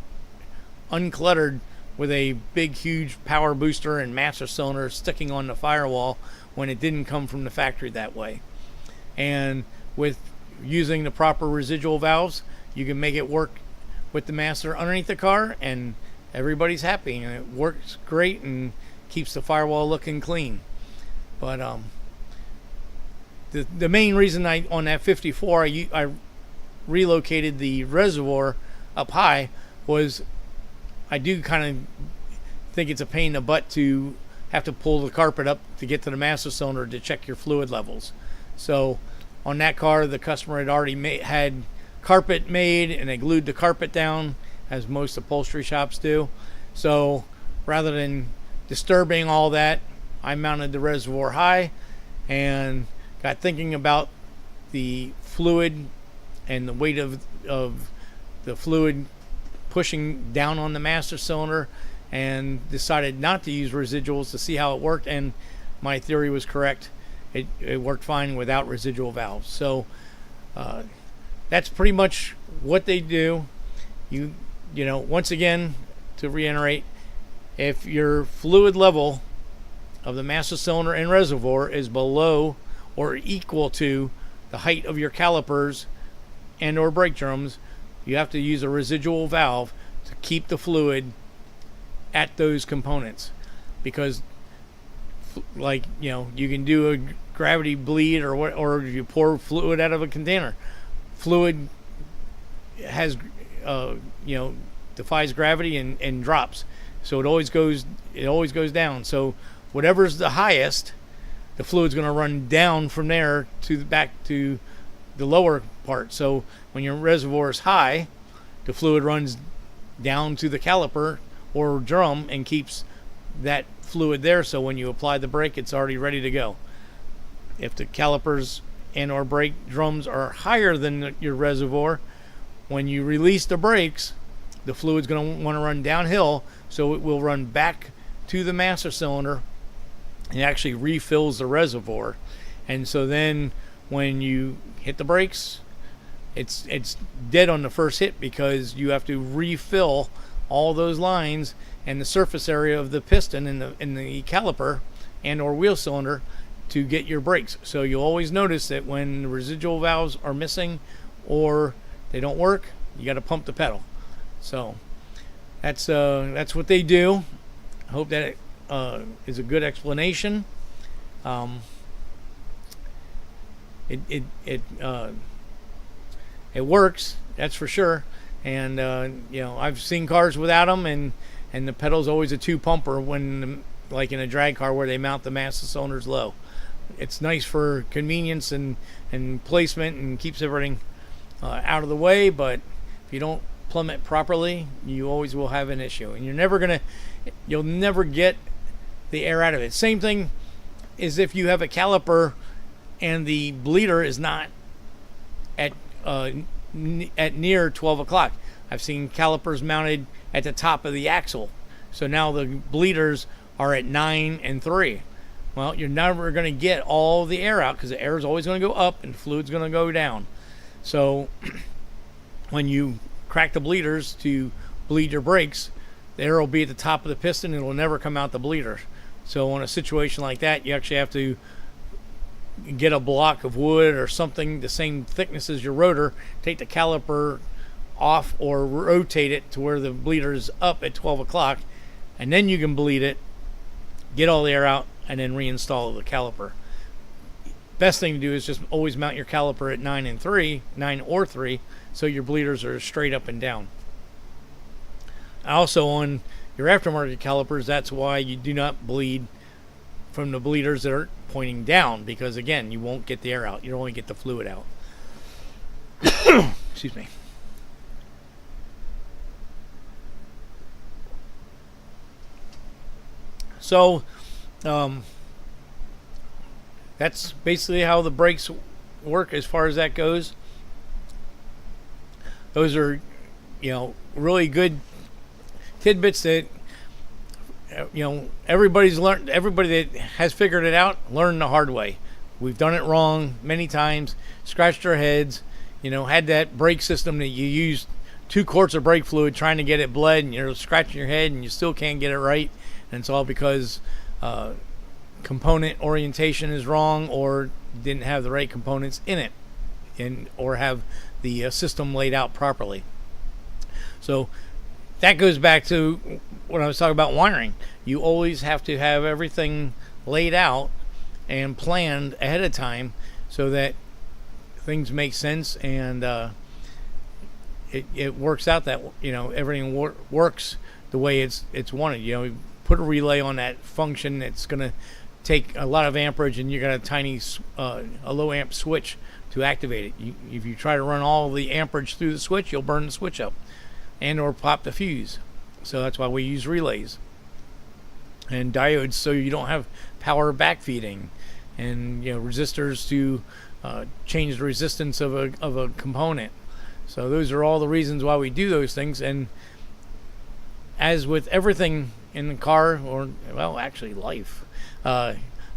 uncluttered with a big, huge power booster and master cylinder sticking on the firewall when it didn't come from the factory that way. And with using the proper residual valves, you can make it work with the master underneath the car, and everybody's happy, and it works great and keeps the firewall looking clean. But the main reason on that 54 I relocated the reservoir up high was I do kind of think it's a pain in the butt to have to pull the carpet up to get to the master cylinder to check your fluid levels. So on that car, the customer had already had carpet made, and they glued the carpet down, as most upholstery shops do. So rather than disturbing all that, I mounted the reservoir high and got thinking about the fluid and the weight of the fluid pushing down on the master cylinder, and decided not to use residuals to see how it worked, and my theory was correct. It worked fine without residual valves. So that's pretty much what they do. Once again, to reiterate, if your fluid level of the master cylinder and reservoir is below or equal to the height of your calipers and or brake drums, you have to use a residual valve to keep the fluid at those components. Because you can do a gravity bleed or you pour fluid out of a container. Fluid has defies gravity and drops, so it always goes down. So whatever's the highest, the fluid's going to run down from there to back to the lower part. So when your reservoir is high, the fluid runs down to the caliper or drum and keeps that fluid there, so when you apply the brake, it's already ready to go. If the calipers and or brake drums are higher than your reservoir, when you release the brakes, the fluid's going to want to run downhill, so it will run back to the master cylinder and actually refills the reservoir. And so then when you hit the brakes, it's dead on the first hit, because you have to refill all those lines and the surface area of the piston in the caliper and or wheel cylinder to get your brakes. So you'll always notice that when the residual valves are missing or they don't work, you got to pump the pedal. So that's what they do. I hope that is a good explanation. It works, that's for sure. And I've seen cars without them, and the pedal's always a two pumper when, like in a drag car where they mount the master cylinders low. It's nice for convenience and placement, and keeps everything out of the way. But if you don't plumb it properly, you always will have an issue, and you'll never get the air out of it. Same thing is if you have a caliper and the bleeder is not at near 12 o'clock. I've seen calipers mounted at the top of the axle, so now the bleeders are at 9 and 3. Well, you're never going to get all the air out, because the air is always going to go up and fluid's going to go down. So when you crack the bleeders to bleed your brakes, the air will be at the top of the piston and it will never come out the bleeder. So in a situation like that, you actually have to get a block of wood or something the same thickness as your rotor, take the caliper off or rotate it to where the bleeder is up at 12 o'clock, and then you can bleed it, get all the air out, and then reinstall the caliper. Best thing to do is just always mount your caliper at 9 or 3, so your bleeders are straight up and down. Also, on your aftermarket calipers, that's why you do not bleed from the bleeders that are pointing down, because again, you won't get the air out. You only get the fluid out. Excuse me. So that's basically how the brakes work as far as that goes. Those are, really good tidbits that, everybody that has figured it out learned the hard way. We've done it wrong many times, scratched our heads, had that brake system that you used 2 quarts of brake fluid trying to get it bled, and you're scratching your head and you still can't get it right. And it's all because component orientation is wrong, or didn't have the right components in it, or have the system laid out properly. So that goes back to when I was talking about wiring. You always have to have everything laid out and planned ahead of time so that things make sense, and it works out that everything works the way it's wanted. You put a relay on that function, it's going to take a lot of amperage, and you got a tiny a low amp switch to activate it. If you try to run all the amperage through the switch, you'll burn the switch up and or pop the fuse. So that's why we use relays and diodes, so you don't have power backfeeding, and resistors to change the resistance of a component. So those are all the reasons why we do those things. And as with everything in the car, or actually life,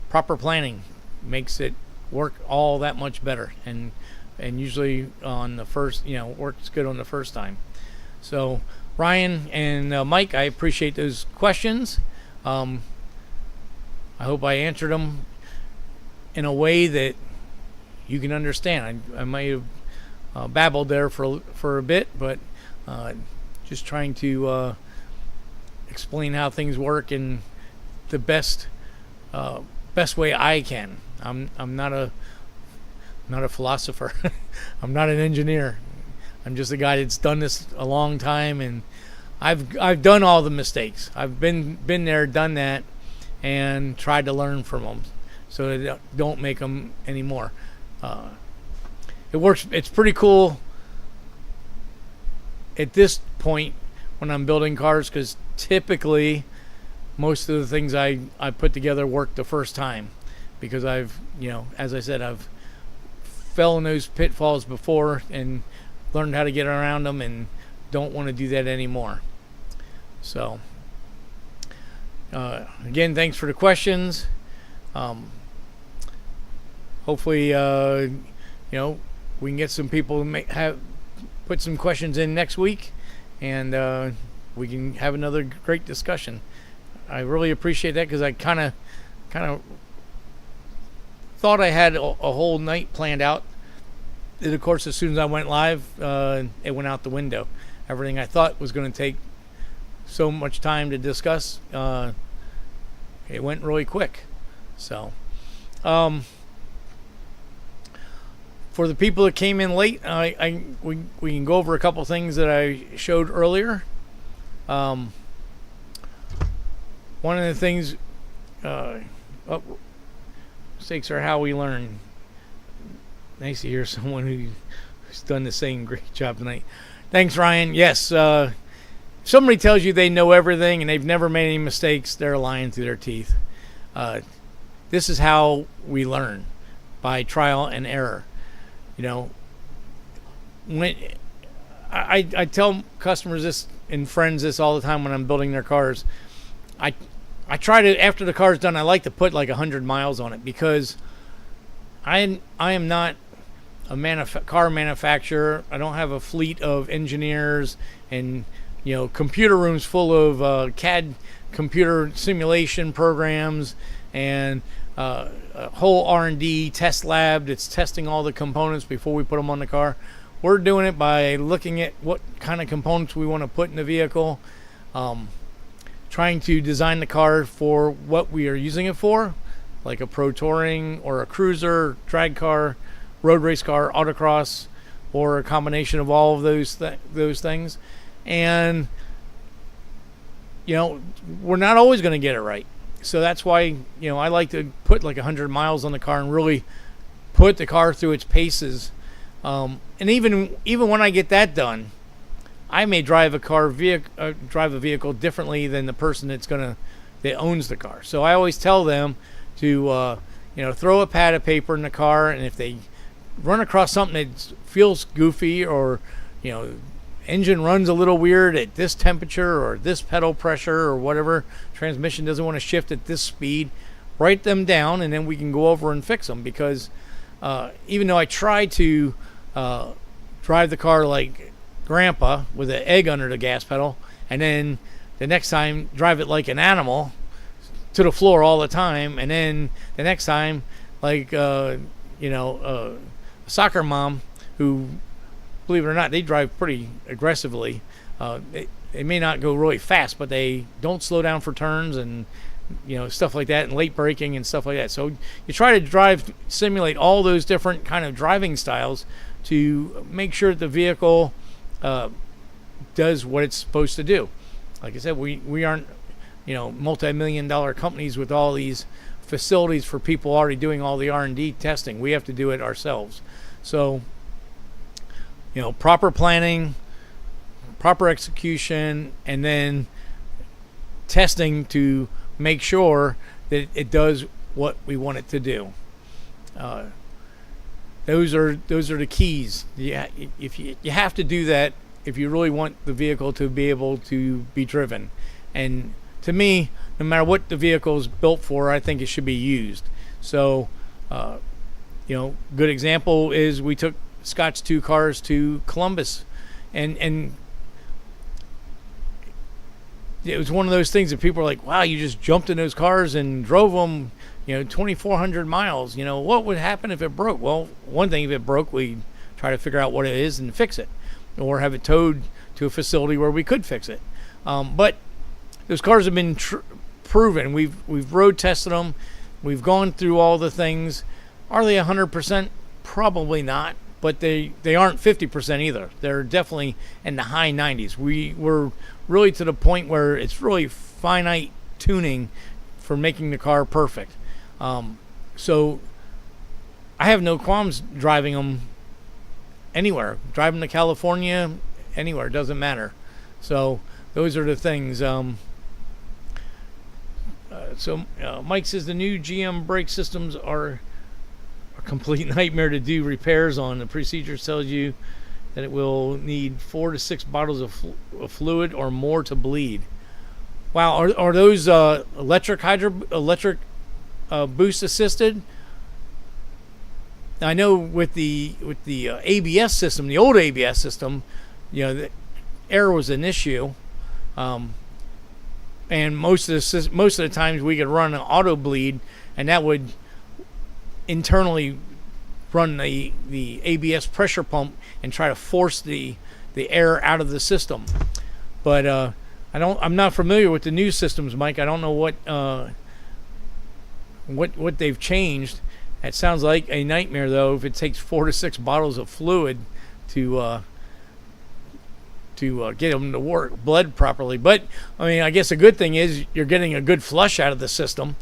proper planning makes it work all that much better, and usually on the first, works good on the first time. So Ryan and Mike, I appreciate those questions. I hope I answered them in a way that you can understand. I might have babbled there for a bit, but just trying to explain how things work in the best way I can. I'm not a philosopher. I'm not an engineer. I'm just a guy that's done this a long time, and I've done all the mistakes. I've been there, done that, and tried to learn from them so that I don't make them anymore. It works. It's pretty cool at this point when I'm building cars, because typically most of the things I put together work the first time, because I've, as I said, I've fell in those pitfalls before and learned how to get around them, and don't want to do that anymore. So again, thanks for the questions. Hopefully we can get some people to put some questions in next week, and we can have another great discussion. I really appreciate that, because I kind of thought I had a whole night planned out. And of course, as soon as I went live, it went out the window. Everything I thought was going to take so much time to discuss, it went really quick. So for the people that came in late, we can go over a couple things that I showed earlier. One of the things, mistakes are how we learn. Nice to hear someone who's done the same great job tonight. Thanks, Ryan. Yes, somebody tells you they know everything and they've never made any mistakes, they're lying through their teeth. This is how we learn, by trial and error. When I tell customers this and friends this all the time when I'm building their cars, I try to, after the car's done, I like to put like 100 miles on it, because I am not a car manufacturer. I don't have a fleet of engineers and computer rooms full of CAD computer simulation programs, and a whole R&D test lab that's testing all the components before we put them on the car. We're doing it by looking at what kind of components we want to put in the vehicle, trying to design the car for what we are using it for, like a pro touring or a cruiser, drag car, road race car, autocross, or a combination of all of those things. And we're not always going to get it right. So that's why I like to put like 100 miles on the car and really put the car through its paces. And even when I get that done, I may drive a vehicle differently than the person that owns the car. So I always tell them to throw a pad of paper in the car, and if they run across something that feels goofy, or engine runs a little weird at this temperature or this pedal pressure or whatever, transmission doesn't want to shift at this speed, write them down, and then we can go over and fix them. Because even though I try to drive the car like grandpa with an egg under the gas pedal, and then the next time drive it like an animal to the floor all the time, and then the next time like a soccer mom who, believe it or not, they drive pretty aggressively. They may not go really fast, but they don't slow down for turns and stuff like that, and late braking and stuff like that. So you try to simulate all those different kind of driving styles to make sure that the vehicle does what it's supposed to do. Like I said, we aren't multi-million-dollar companies with all these facilities for people already doing all the R&D testing. We have to do it ourselves. So proper planning, proper execution, and then testing to make sure that it does what we want it to do. Those are the keys. Yeah, if you have to do that if you really want the vehicle to be able to be driven. And to me, no matter what the vehicle is built for, I think it should be used. So, good example is we took Scott's 2 cars to Columbus, and it was one of those things that people are like, wow, you just jumped in those cars and drove them 2,400 miles. What would happen if it broke? Well, one thing, if it broke, we'd try to figure out what it is and fix it, or have it towed to a facility where we could fix it. But those cars have been proven. We've road tested them. We've gone through all the things. Are they 100%? Probably not, but they aren't 50% either. They're definitely in the high 90s. We're really to the point where it's really finite tuning for making the car perfect. So I have no qualms driving them anywhere. Driving to California, anywhere, doesn't matter. So those are the things. Mike says the new GM brake systems are a complete nightmare to do repairs on. The procedure tells you that it will need 4 to 6 bottles of fluid or more to bleed. Wow, are those electric boost assisted? I know with the ABS system, the old ABS system, the air was an issue, and most of the times we could run an auto bleed, and that would internally run the ABS pressure pump and try to force the air out of the system. But I'm not familiar with the new systems, Mike. I don't know what they've changed. It sounds like a nightmare, though, if it takes 4 to 6 bottles of fluid to get them to work, blood properly. But I guess a good thing is you're getting a good flush out of the system.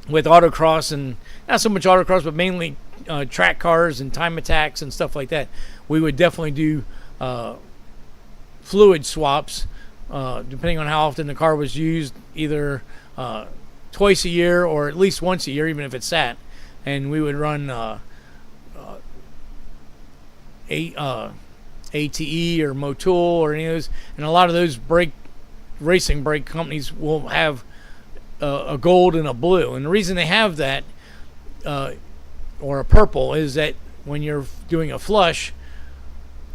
With autocross, and not so much autocross, but mainly track cars and time attacks and stuff like that, we would definitely do fluid swaps depending on how often the car was used, either twice a year or at least once a year, even if it sat. And we would run ATE or Motul or any of those. And a lot of those racing brake companies will have a gold and a blue. And the reason they have that, or a purple, is that when you're doing a flush,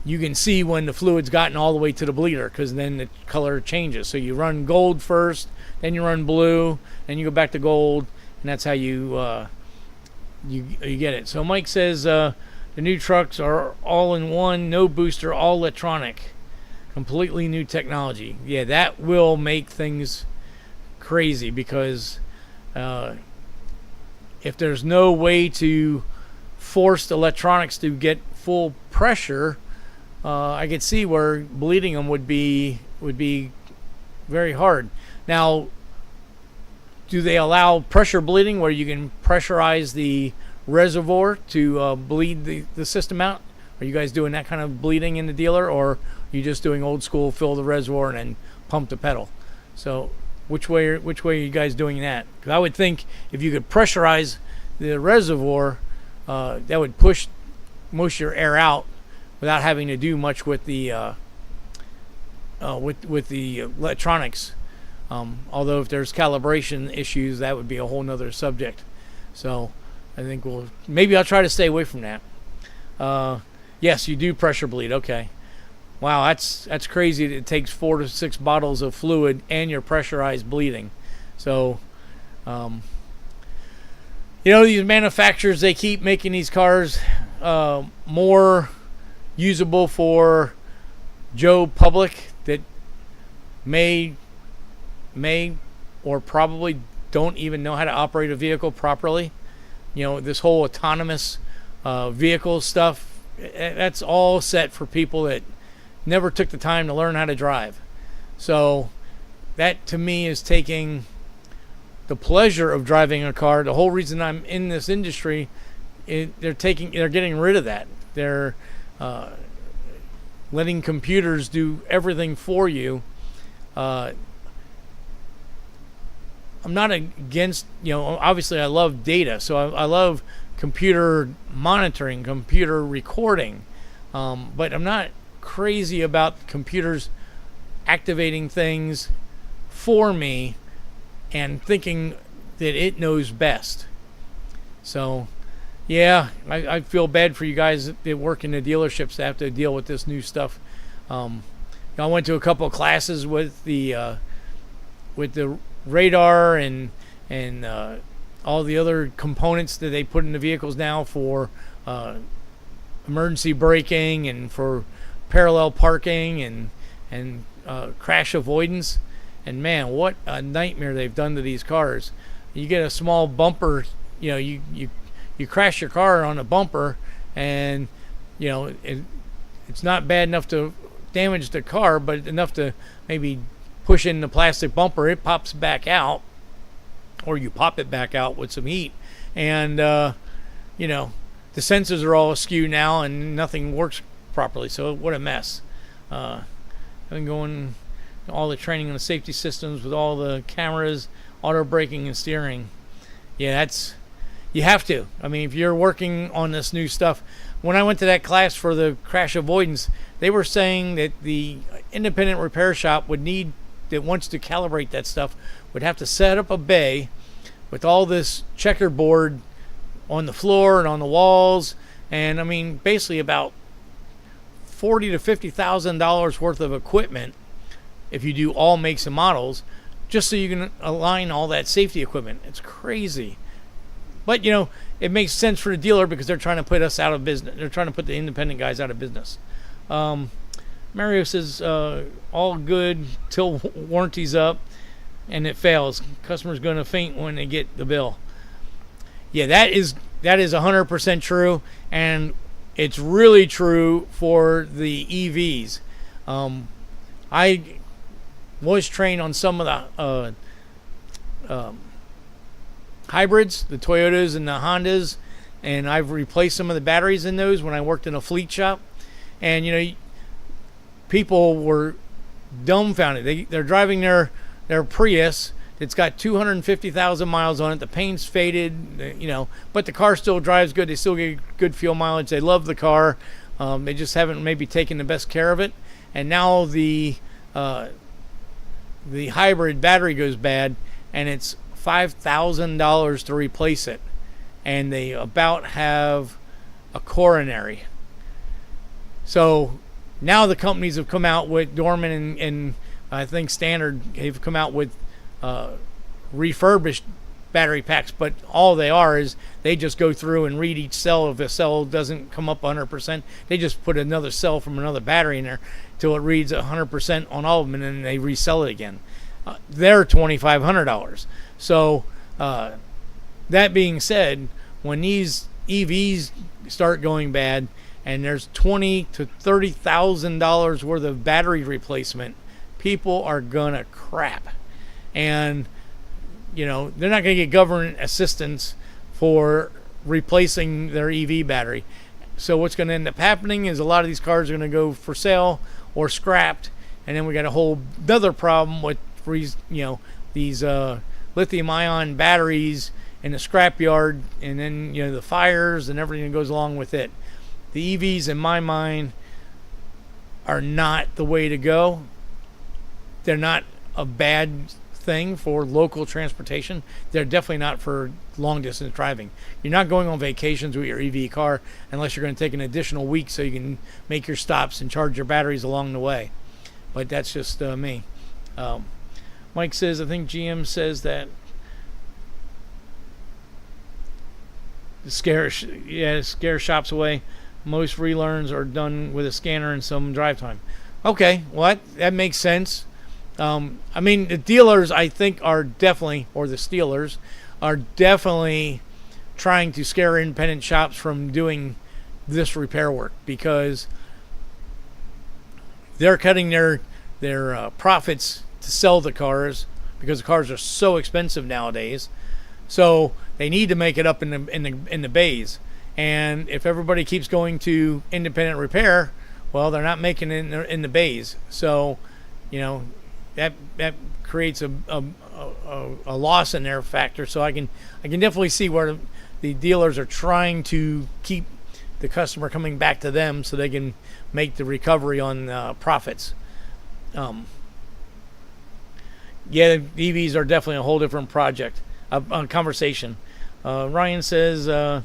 you can see when the fluid's gotten all the way to the bleeder, because then the color changes. So you run gold first, then you run blue, then you go back to gold, and that's how you get it. So Mike says the new trucks are all in one, no booster, all electronic, completely new technology. Yeah, that will make things crazy, because if there's no way to force the electronics to get full pressure, I could see where bleeding them would be very hard. Now, do they allow pressure bleeding where you can pressurize the reservoir to bleed the system out? Are you guys doing that kind of bleeding in the dealer, or are you just doing old school, fill the reservoir and then pump the pedal? So which way are you guys doing that? Because I would think if you could pressurize the reservoir, that would push most of your air out without having to do much with the with the electronics. Although if there's calibration issues, that would be a whole nother subject. So I think maybe I'll try to stay away from that. Yes, you do pressure bleed. Okay. Wow, that's crazy. It takes 4 to 6 bottles of fluid and you're pressurized bleeding. So, these manufacturers, they keep making these cars more usable for Joe public that may or probably don't even know how to operate a vehicle properly. This whole autonomous vehicle stuff, that's all set for people that never took the time to learn how to drive. So that to me is taking the pleasure of driving a car. The whole reason I'm in this industry, they're getting rid of that. They're letting computers do everything for you. I'm not against, obviously I love data, so I love computer monitoring, computer recording, but I'm not crazy about computers activating things for me and thinking that it knows best. So yeah, I feel bad for you guys that work in the dealerships that have to deal with this new stuff. I went to a couple of classes with the radar and all the other components that they put in the vehicles now for emergency braking and for parallel parking and crash avoidance. And man, what a nightmare they've done to these cars. You get a small bumper, you crash your car on a bumper, and it's not bad enough to damage the car, but enough to maybe push in the plastic bumper. It pops back out, or you pop it back out with some heat, and the sensors are all askew now and nothing works properly. So what a mess. I've been going all the training on the safety systems with all the cameras, auto braking and steering. Yeah, you have to. I mean, if you're working on this new stuff, when I went to that class for the crash avoidance, they were saying that the independent repair shop that wants to calibrate that stuff would have to set up a bay with all this checkerboard on the floor and on the walls, and I mean basically about $40,000 to $50,000 worth of equipment if you do all makes and models, just so you can align all that safety equipment. It's crazy. But it makes sense for the dealer because they're trying to put us out of business. They're trying to put the independent guys out of business. Mario says all good till warranty's up and it fails. Customer's going to faint when they get the bill. Yeah, that is 100% true, and it's really true for the EVs. I was trained on some of the hybrids, the Toyotas and the Hondas, and I've replaced some of the batteries in those when I worked in a fleet shop. And people were dumbfounded. They're driving their Prius. It's got 250,000 miles on it. The paint's faded, but the car still drives good. They still get good fuel mileage. They love the car. They just haven't maybe taken the best care of it. And now the hybrid battery goes bad, and it's $5,000 to replace it. And they about have a coronary. So now the companies have come out with Dorman and I think Standard have come out with refurbished battery packs, but all they are is they just go through and read each cell. If a cell doesn't come up 100%, they just put another cell from another battery in there till it reads 100% on all of them, and then they resell it again. They're $2,500. So that being said, when these EVs start going bad and there's $20,000 to $30,000 worth of battery replacement, people are gonna crap. And they're not going to get government assistance for replacing their EV battery. So what's going to end up happening is a lot of these cars are going to go for sale or scrapped, and then we got a whole other problem with these lithium-ion batteries in the scrapyard, and then the fires and everything that goes along with it. The EVs, in my mind, are not the way to go. They're not a bad thing for local transportation. They're definitely not for long distance driving. You're not going on vacations with your EV car unless you're going to take an additional week so you can make your stops and charge your batteries along the way. But that's just me. Mike says, I think GM says that scare shops away. Most relearns are done with a scanner and some drive time. Okay, that makes sense. I mean, the dealers, I think, are definitely, or the Steelers, are definitely trying to scare independent shops from doing this repair work, because they're cutting their profits to sell the cars, because the cars are so expensive nowadays. So they need to make it up in the bays. And if everybody keeps going to independent repair, well, they're not making it in the bays. So, that creates a loss in their factor. So I can definitely see where the dealers are trying to keep the customer coming back to them so they can make the recovery on profits. The EVs are definitely a whole different project, conversation. Ryan says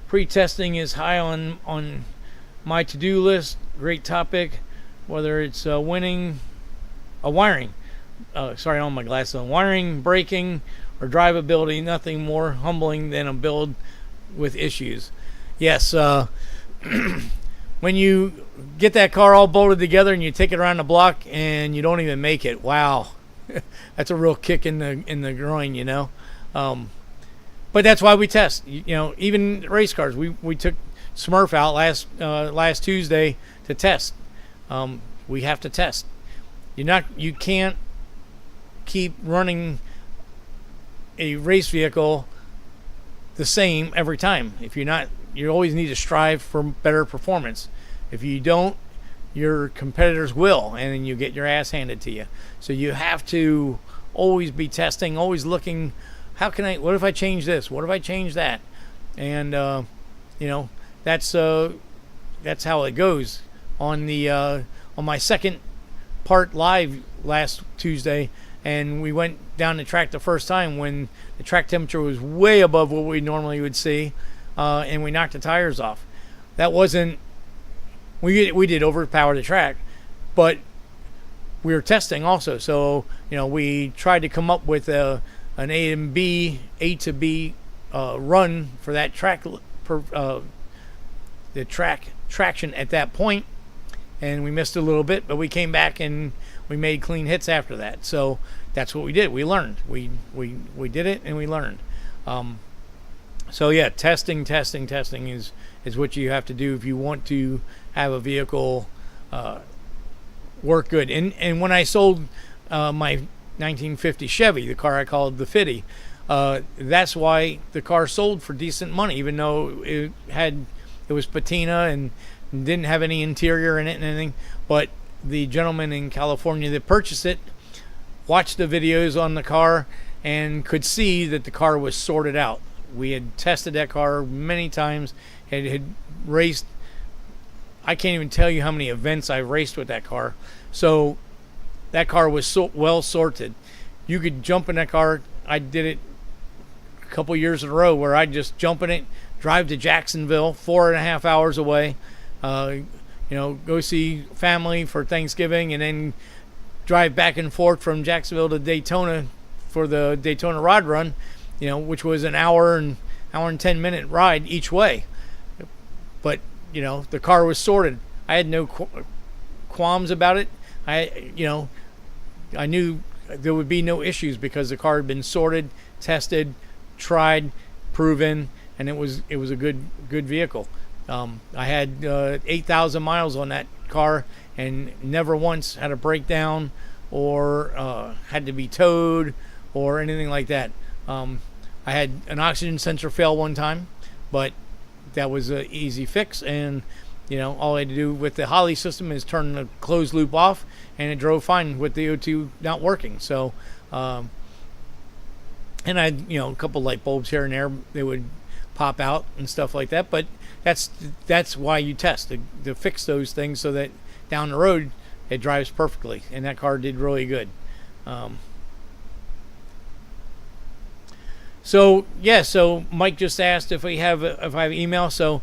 pre-testing is high on my to-do list. Great topic. Whether it's wiring, on my glasses on, wiring, braking, or drivability, nothing more humbling than a build with issues. Yes, when you get that car all bolted together and you take it around the block and you don't even make it, wow, that's a real kick in the groin, But that's why we test. Even race cars, we took Smurf out last Tuesday to test. We have to test. You can't keep running a race vehicle the same every time. You always need to strive for better performance. If you don't, your competitors will, and then you get your ass handed to you. So you have to always be testing, always looking, what if I change this? What if I change that? And, that's how it goes. On my second part live last Tuesday, and we went down the track the first time when the track temperature was way above what we normally would see, and we knocked the tires off. That wasn't, we did overpower the track, but we were testing also. So, we tried to come up with an A to B run for that track, the track traction at that point, and we missed a little bit, but we came back and we made clean hits after that. So that's what we did. We learned. We did it, and we learned. So yeah, testing is what you have to do if you want to have a vehicle work good. And when I sold my 1950 Chevy, the car I called the Fitty, that's why the car sold for decent money, even though it was patina and didn't have any interior in it and anything. But the gentleman in California that purchased it watched the videos on the car and could see that the car was sorted out. We had tested that car many times. It had raced, I can't even tell you how many events I raced with that car. So that car was so well sorted. You could jump in that car. I did it a couple years in a row where I'd just jump in it, drive to Jacksonville, 4.5 hours away, go see family for Thanksgiving, and then drive back and forth from Jacksonville to Daytona for the Daytona Rod Run, which was an hour and 10 minute ride each way. But, the car was sorted. I had no qualms about it. I knew there would be no issues because the car had been sorted, tested, tried, proven, and it was a good vehicle. I had 8,000 miles on that car and never once had a breakdown or had to be towed or anything like that. I had an oxygen sensor fail one time, but that was an easy fix, and all I had to do with the Holley system is turn the closed loop off, and it drove fine with the O2 not working. So, and I had, a couple light bulbs here and there, they would pop out and stuff like that. But that's why you test to fix those things so that down the road it drives perfectly. And that car did really good. So Mike just asked if I have email. So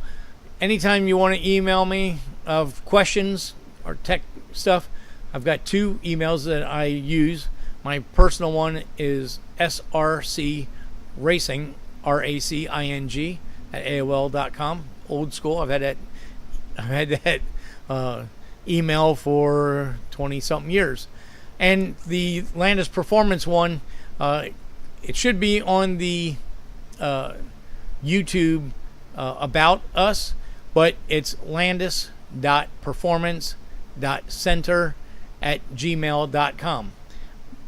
anytime you want to email me of questions or tech stuff, I've got 2 emails that I use. My personal one is srcracing, RACING at AOL.com. Old school. I've had that email for 20 something years. And the Landis Performance one, it should be on the YouTube About Us, but it's landis.performance.center at gmail.com.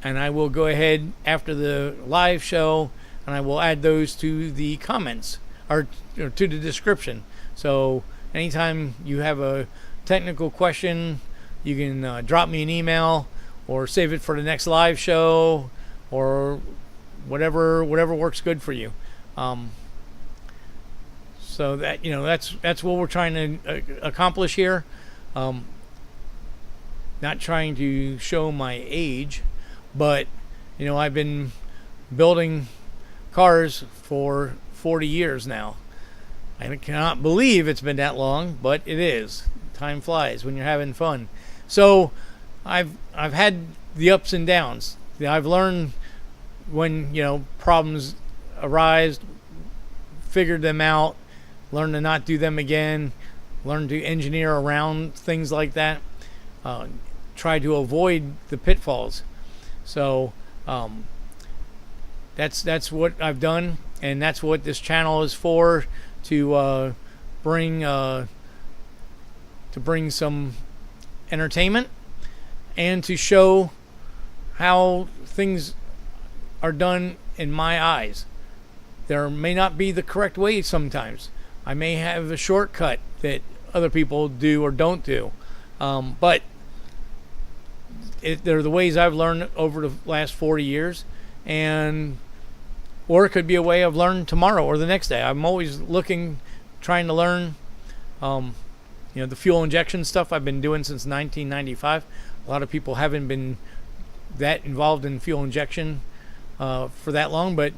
And I will go ahead after the live show and I will add those to the comments or to the description. So anytime you have a technical question, you can drop me an email or save it for the next live show or whatever works good for you. So that that's what we're trying to accomplish here. Not trying to show my age, but I've been building cars for 40 years now. I cannot believe it's been that long, but it is. Time flies when you're having fun. So I've had the ups and downs. I've learned when problems arise, figured them out, learn to not do them again, learn to engineer around things like that, try to avoid the pitfalls. So that's what I've done, and that's what this channel is for, to bring some entertainment and to show how things are done in my eyes. There may not be the correct way sometimes. I may have a shortcut that other people do or don't do, but they're the ways I've learned over the last 40 years, or it could be a way I've learned tomorrow or the next day. I'm always trying to learn. The fuel injection stuff I've been doing since 1995. A lot of people haven't been that involved in fuel injection for that long, but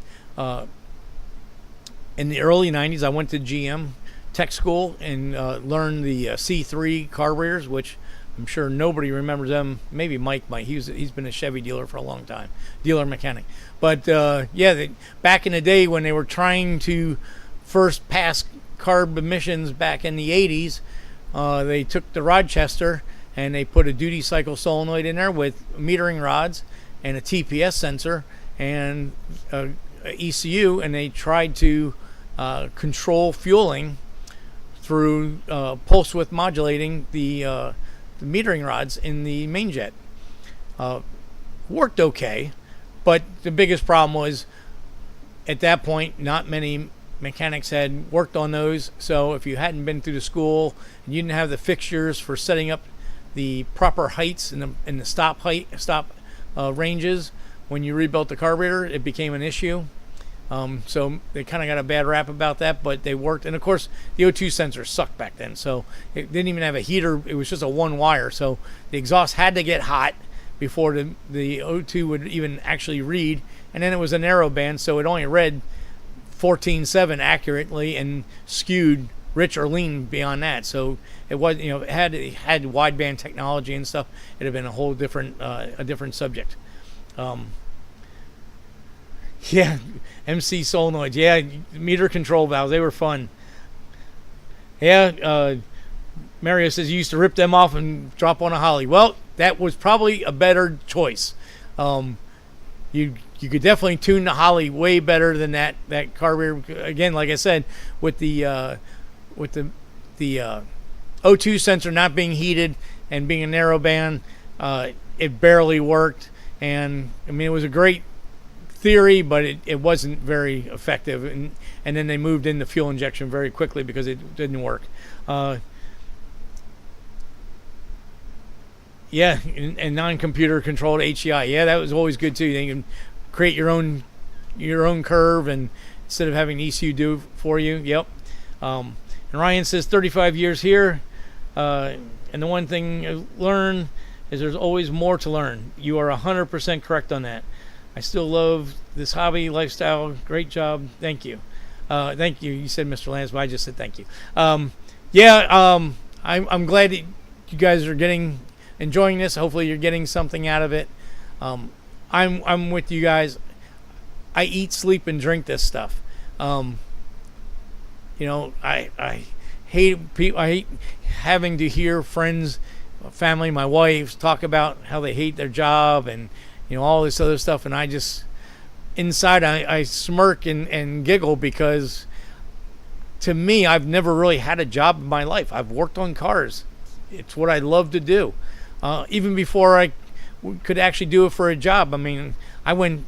in the early 90s I went to GM tech school and learned the C3 carburetors, which I'm sure nobody remembers them. Maybe Mike might. He's been a Chevy dealer for a long time, dealer mechanic. But back in the day when they were trying to first pass carb emissions back in the 80s, they took the Rochester and they put a duty cycle solenoid in there with metering rods and a TPS sensor and a ECU, and they tried to control fueling through pulse width modulating the metering rods in the main jet. Worked okay, but the biggest problem was at that point not many mechanics had worked on those. So if you hadn't been through the school and you didn't have the fixtures for setting up the proper heights and the stop ranges when you rebuilt the carburetor, it became an issue. So they kind of got a bad rap about that, but they worked. And of course, the O2 sensor sucked back then, so it didn't even have a heater. It was just a one wire, so the exhaust had to get hot before the O2 would even actually read. And then it was a narrow band, so it only read 14.7 accurately and skewed rich or lean beyond that. So it was, it had wideband technology and stuff. It'd have been a whole different subject. Yeah, MC solenoids. Yeah, meter control valves. They were fun. Yeah, Mario says you used to rip them off and drop on a Holley. Well, that was probably a better choice. You could definitely tune the Holley way better than that carburetor. Again, like I said, with the O2 sensor not being heated and being a narrow band, it barely worked. And I mean, it was a great theory, but it wasn't very effective. And then they moved into fuel injection very quickly because it didn't work. Yeah, and non-computer controlled HEI. Yeah, that was always good too. You can create your own curve, and instead of having ECU do it for you. Yep. And Ryan says 35 years here, and the one thing I learn is there's always more to learn. You are 100% correct on that. I still love this hobby, lifestyle. Great job. Thank you. Thank you. You said Mr. Lance, but I just said thank you. I'm glad that you guys are enjoying this. Hopefully you're getting something out of it. I'm with you guys. I eat, sleep, and drink this stuff. I hate people. I hate having to hear friends, family, my wife talk about how they hate their job and all this other stuff, and I just inside I smirk and giggle, because to me, I've never really had a job in my life. I've worked on cars. It's what I love to do. Even before I could actually do it for a job. I mean, I went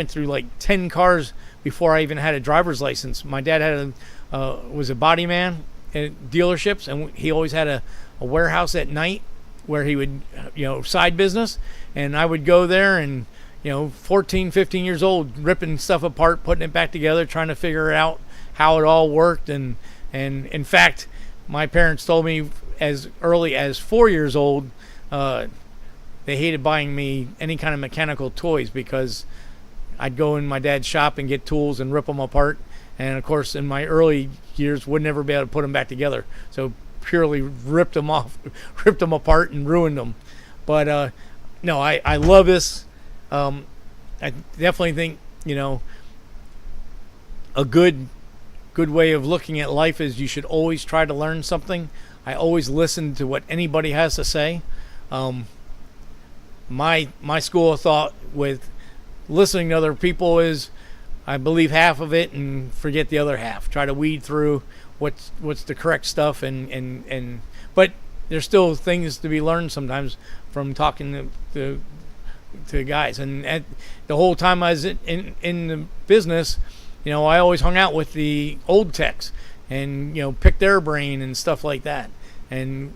through like 10 cars before I even had a driver's license. My dad was a body man at dealerships, and he always had a warehouse at night where he would, side business, and I would go there and, 14, 15 years old, ripping stuff apart, putting it back together, trying to figure out how it all worked. And in fact, my parents told me as early as 4 years old, they hated buying me any kind of mechanical toys, because I'd go in my dad's shop and get tools and rip them apart. And of course, in my early years, would never be able to put them back together. So purely ripped them apart and ruined them. But no, I love this. I definitely think, a good way of looking at life is you should always try to learn something. I always listen to what anybody has to say. My school of thought with listening to other people is I believe half of it and forget the other half. Try to weed through what's the correct stuff, but there's still things to be learned sometimes from talking to guys. And the whole time I was in the business, I always hung out with the old techs and picked their brain and stuff like that. And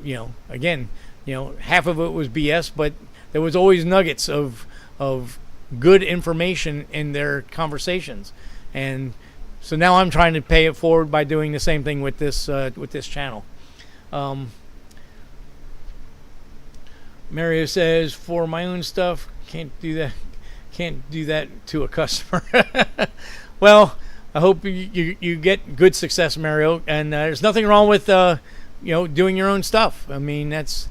again, half of it was BS, but there was always nuggets of good information in their conversations. And so now I'm trying to pay it forward by doing the same thing with this channel. Mario says, for my own stuff, can't do that to a customer. Well, I hope you get good success, Mario. And there's nothing wrong with doing your own stuff. I mean, that's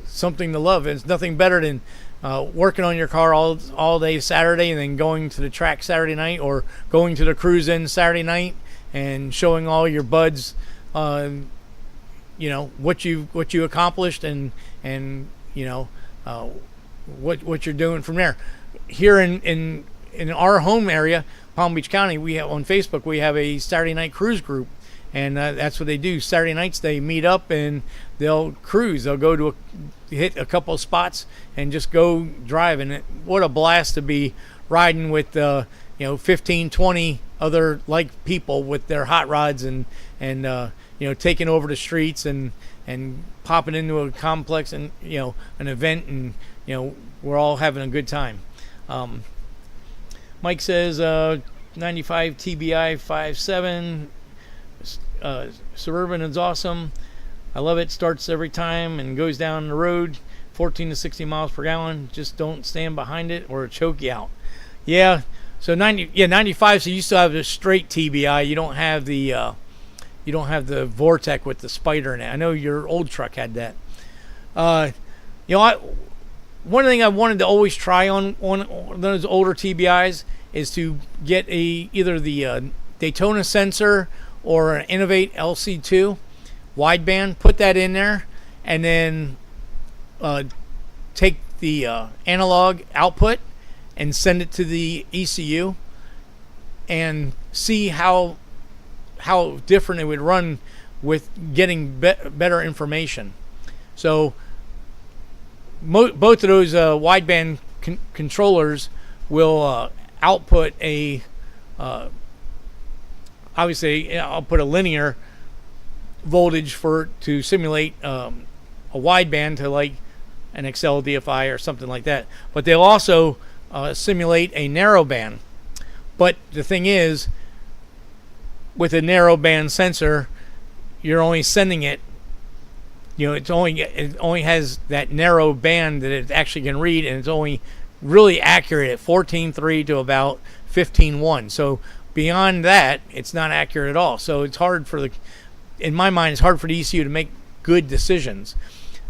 something to love. It's nothing better than working on your car all day Saturday and then going to the track Saturday night, or going to the cruise in Saturday night and showing all your buds what you accomplished and what you're doing from there. Here in our home area, Palm Beach County, we have on Facebook, we have a Saturday night cruise group, and that's what they do. Saturday nights they meet up and they'll cruise. They'll go to hit a couple of spots and just go drive. And what a blast to be riding with 15, 20 other like people with their hot rods and taking over the streets and popping into a complex and an event, and we're all having a good time. Mike says 95 TBI 5.7 Suburban is awesome. I love it. Starts every time and goes down the road 14 to 60 miles per gallon. Just don't stand behind it or it'll choke you out. Yeah. So 95. So you still have a straight TBI. You don't have the Vortec with the spider in it. I know your old truck had that. One thing I wanted to always try on those older TBIs is to get either the Daytona sensor or an Innovate LC2 wideband, put that in there, and then take the analog output and send it to the ECU and see how different it would run with getting better information. So both of those wideband controllers will output a obviously I'll put a linear voltage to simulate a wideband to like an Excel DFI or something like that. But they'll also simulate a narrow band. But the thing is, with a narrow band sensor, you're only sending it, it only has that narrow band that it actually can read, and it's only really accurate at 14.3 to about 15.1. So beyond that, it's not accurate at all. So it's hard in my mind, it's hard for the ECU to make good decisions.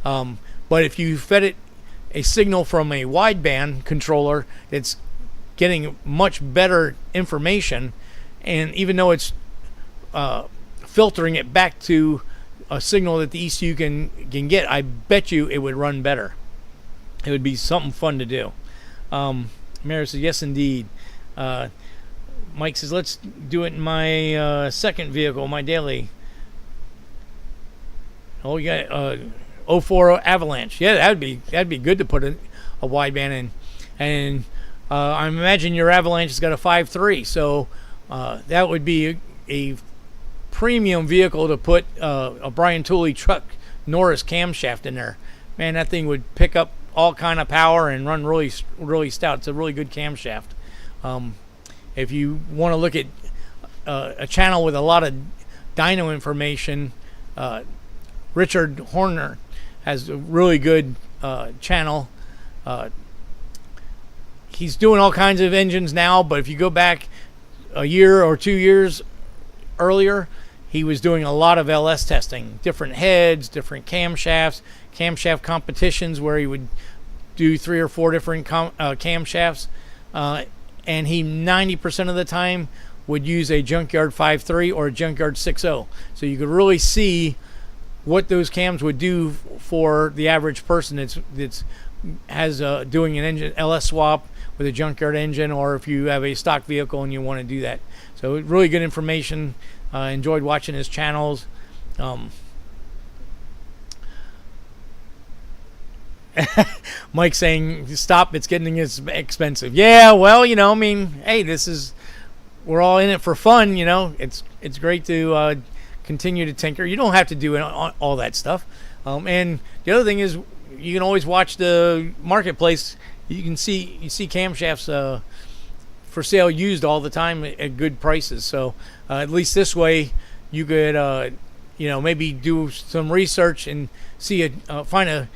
But if you fed it a signal from a wideband controller, it's getting much better information, and even though it's filtering it back to a signal that the ECU can get, I bet you it would run better. It would be something fun to do. Mary says, yes, indeed. Mike says, let's do it in my second vehicle, my daily. Oh, you got 04 Avalanche. Yeah, that'd be good to put a wideband in. And I imagine your Avalanche has got a 5.3, so that would be a premium vehicle to put a Brian Tooley truck Norris camshaft in there. Man, that thing would pick up all kind of power and run really, really stout. It's a really good camshaft. If you want to look at a channel with a lot of dyno information, Richard Horner has a really good channel. He's doing all kinds of engines now, but if you go back a year or 2 years earlier, he was doing a lot of LS testing, different heads, different camshafts, camshaft competitions where he would do 3 or 4 different camshafts, and he 90% of the time would use a Junkyard 5.3 or a Junkyard 6.0. So you could really see what those cams would do for the average person that's doing an engine LS swap with a junkyard engine, or if you have a stock vehicle and you want to do that. So really good information. Enjoyed watching his channels. Mike saying, stop, it's getting expensive. Yeah, well, hey, we're all in it for fun, It's great to continue to tinker. You don't have to do all that stuff. And the other thing is, you can always watch the marketplace. You see camshafts for sale used all the time at good prices. So at least this way, you could maybe do some research and find a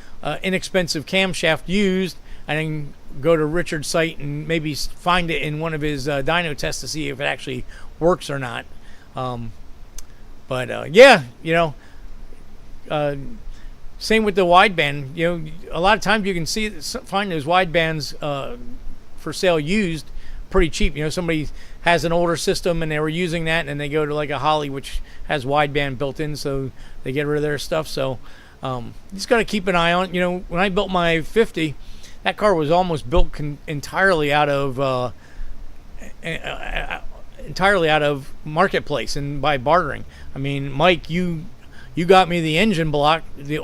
inexpensive camshaft used, and then go to Richard's site and maybe find it in one of his dyno tests to see if it actually works or not. Same with the wideband. A lot of times you can find those widebands for sale used pretty cheap. Somebody has an older system and they were using that, and they go to like a Holly which has wideband built in, so they get rid of their stuff. So just got to keep an eye on. When I built my 50, that car was almost built entirely out of marketplace and by bartering. I mean, Mike, you got me the engine block, the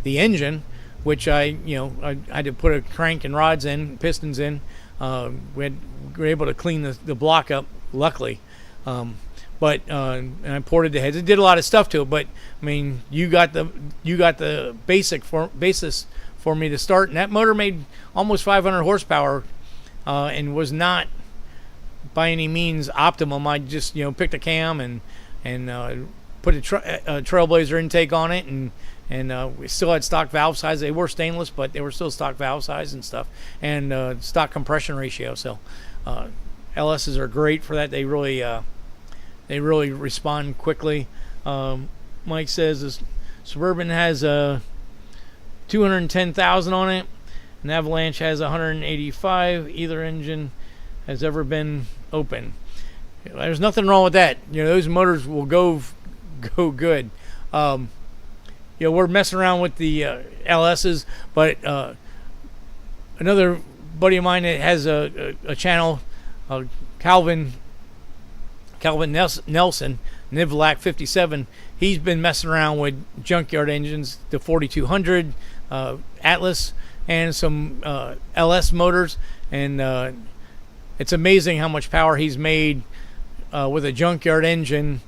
engine, which I had to put a crank and rods in, pistons in. We were able to clean the block up, luckily. And I ported the heads. It did a lot of stuff to it, but I mean, you got the basis for me to start, and that motor made almost 500 horsepower, and was not by any means optimum. I just picked a cam and put a Trailblazer intake on it, and we still had stock valve size. They were stainless, but they were still stock valve size and stuff, and stock compression ratio. So LSs are great for that. They really respond quickly. Mike says this Suburban has 210,000 on it. An Avalanche has 185. Either engine has ever been open. There's nothing wrong with that. Those motors will go good. We're messing around with the LSs, but another buddy of mine that has a channel, Calvin Nelson, Nivlac 57, he's been messing around with junkyard engines, the 4200 Atlas, and some LS motors, and it's amazing how much power he's made with a junkyard engine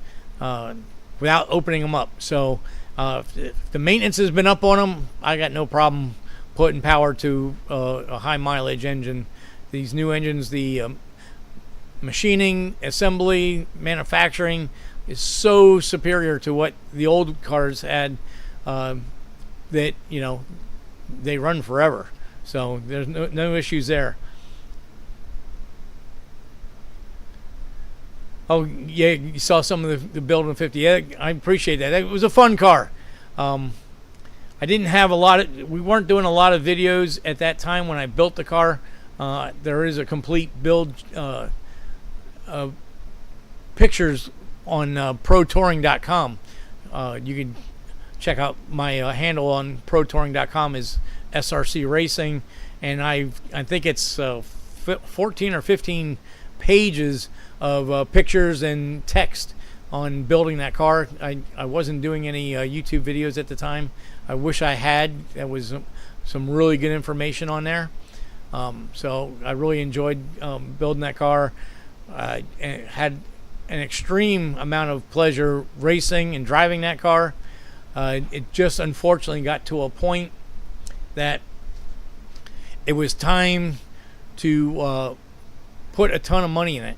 without opening them up. So if the maintenance has been up on them, I got no problem putting power to a high mileage engine. These new engines, the machining, assembly, manufacturing is so superior to what the old cars had, that they run forever. So there's no issues there. Oh yeah, you saw some of the build in 50. Yeah, I appreciate that. It was a fun car. I didn't have we weren't doing a lot of videos at that time when I built the car. There is a complete build pictures on protouring.com. You can check out my handle on protouring.com is srcracing, and I think it's 14 or 15 pages of pictures and text on building that car. I wasn't doing any YouTube videos at the time. I wish I had. That was some really good information on there. So I really enjoyed building that car. And had an extreme amount of pleasure racing and driving that car. It just unfortunately got to a point that it was time to put a ton of money in it.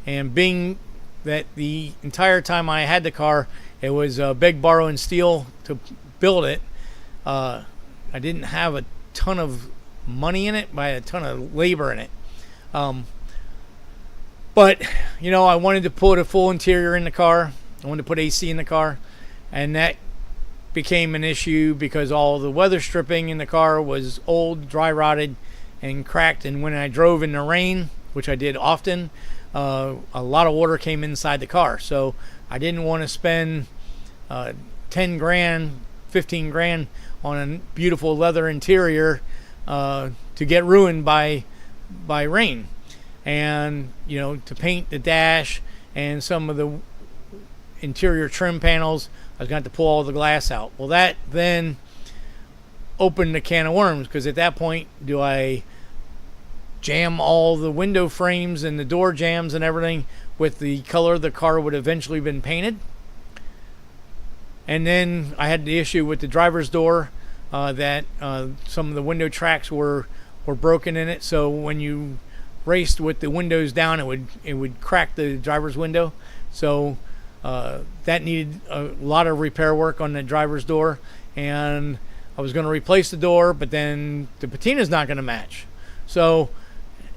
And being that the entire time I had the car, it was beg, borrow, and steal to build it. I didn't have a ton of money in it, but I had a ton of labor in it. But I wanted to put a full interior in the car. I wanted to put AC in the car, and that became an issue because all the weather stripping in the car was old, dry rotted, and cracked. And when I drove in the rain, which I did often, a lot of water came inside the car. So I didn't want to spend 10 grand, 15 grand on a beautiful leather interior to get ruined by rain. And to paint the dash and some of the interior trim panels, I was going to have to pull all the glass out. Well, that then opened a can of worms, because at that point, do I jam all the window frames and the door jambs and everything with the color the car would eventually been painted? And then I had the issue with the driver's door, that some of the window tracks were broken in it. So when you raced with the windows down, it would crack the driver's window. So that needed a lot of repair work on the driver's door, and I was going to replace the door, but then the patina's not going to match. So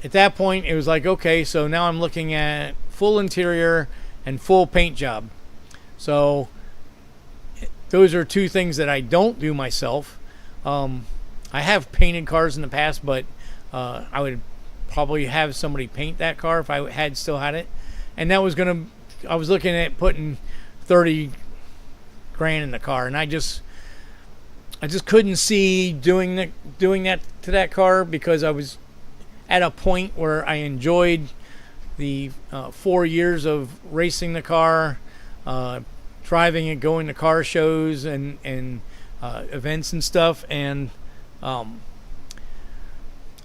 at that point, it was like, okay, so now I'm looking at full interior and full paint job. So those are two things that I don't do myself. I have painted cars in the past, but I would probably have somebody paint that car if I still had it. And that was I was looking at putting 30 grand in the car, and I just couldn't see doing that to that car, because I was at a point where I enjoyed the 4 years of racing the car, driving it, going to car shows and events and stuff, and that